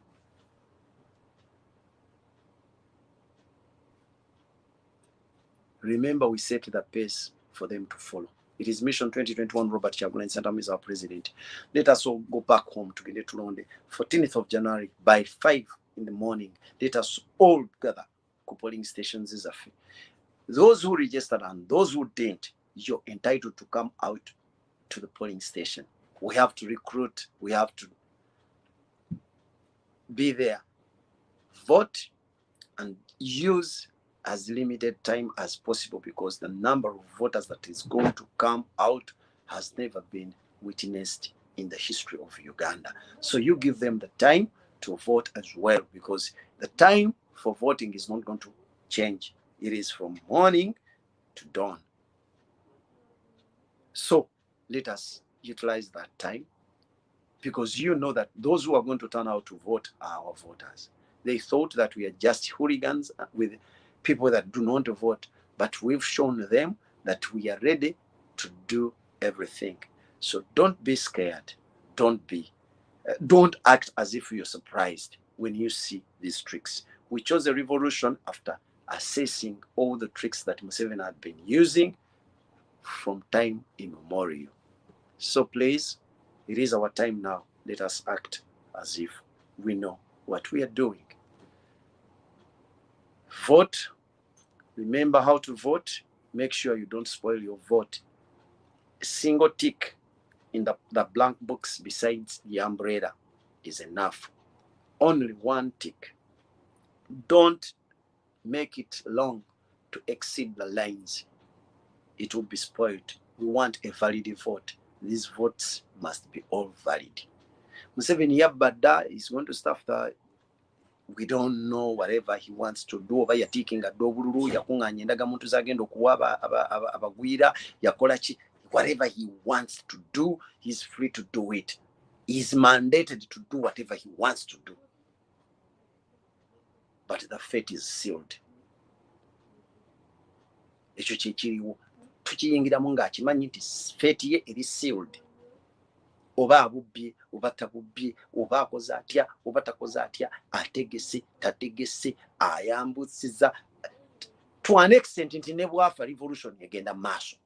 Remember, we set the pace for them to follow. It is Mission 2021. Robert Kyagulanyi Ssentamu is our president. Let us all go back home to get to London. 14th of January by 5 in the morning. Let us all gather ku polling stations. Those who registered and those who didn't, you're entitled to come out to the polling station. We have to recruit. We have to be there. Vote and use as limited time as possible because the number of voters that is going to come out has never been witnessed in the history of Uganda. So you give them the time to vote as well because the time for voting is not going to change. It is from morning to dawn. So let us utilize that time because you know that those who are going to turn out to vote are our voters. They thought that we are just hooligans with people that do not vote, but we've shown them that we are ready to do everything. So don't be scared. Don't act as if you're surprised when you see these tricks. We chose a revolution after assessing all the tricks that Museveni had been using from time immemorial. So please, it is our time now. Let us act as if we know what we are doing. Vote. Remember how to vote. Make sure you don't spoil your vote. A single tick in the blank box besides the umbrella is enough. Only one tick. Don't make it long to exceed the lines. It will be spoiled. We want a valid vote. These votes must be all valid. Museveni Yabada is going to stuff that we don't know whatever he wants to do. Oba yatikinga dobululu yakunganya endaga muntu zagenda okuwa abagwira yakola ki. Whatever he wants to do, he's free to do it. He's mandated to do whatever he wants to do. But the fate is sealed. Ekyo kyekiriwo tukiyingiramu ng'akimanyi nti fate ye eri sealed. Oba abubbye oba tabubbye oba akoze atya oba takoze atya ategese tategese ayambusiza to an extent nti ne bwafa revolution egenda maaso.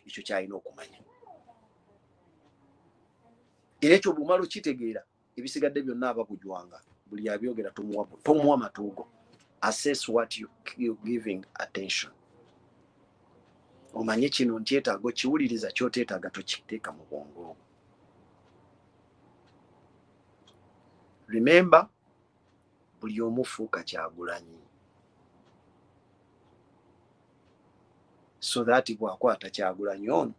Ekyo kyalina okumanya. Era ekyo bumalo kitegeera ebisigadde byonna abakujwanga buli abyogera tomuwa matuugo. Assess what you're giving attention. Omanye kino ntyetaaga kiwuliriza kyoteetaaga tokiteeka mu bwongo. Remember, buli omu fuuka Kyagulanyi. So that bwakwata Kyagulanyi ono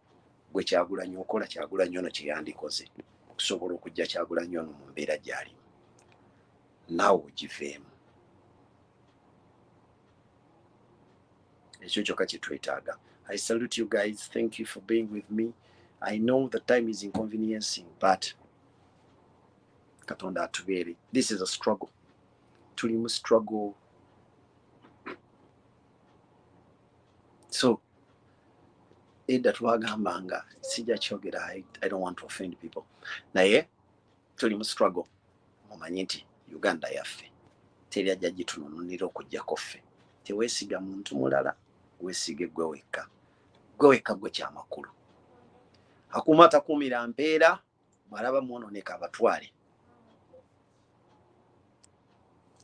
gwe Kyagulanyi okola Kyagulanyi ono kye yandikoze okusobola okujja Kyagulanyi ono mu mbeera gy'alimu. Naawe ogiveemu. Ekyo kyokka kye twetaaga. I salute you guys. Thank you for being with me. I know the time is inconveniencing, but Katonda atubeere. This is a struggle. Tuli mu struggle. So, edda twagambanga sijja kyogera. I don't want to offend people. Naye tuli mu struggle. Mumanyi nti Uganda yaffe teri ajja gitununulira okujjako ffe. Teweesiga muntu mulala, weesige gwe wekka. Gwe wekka gwe kyamakulu. Akuuma takuumira mpeera, bw'alaba mwonooneka abatwale.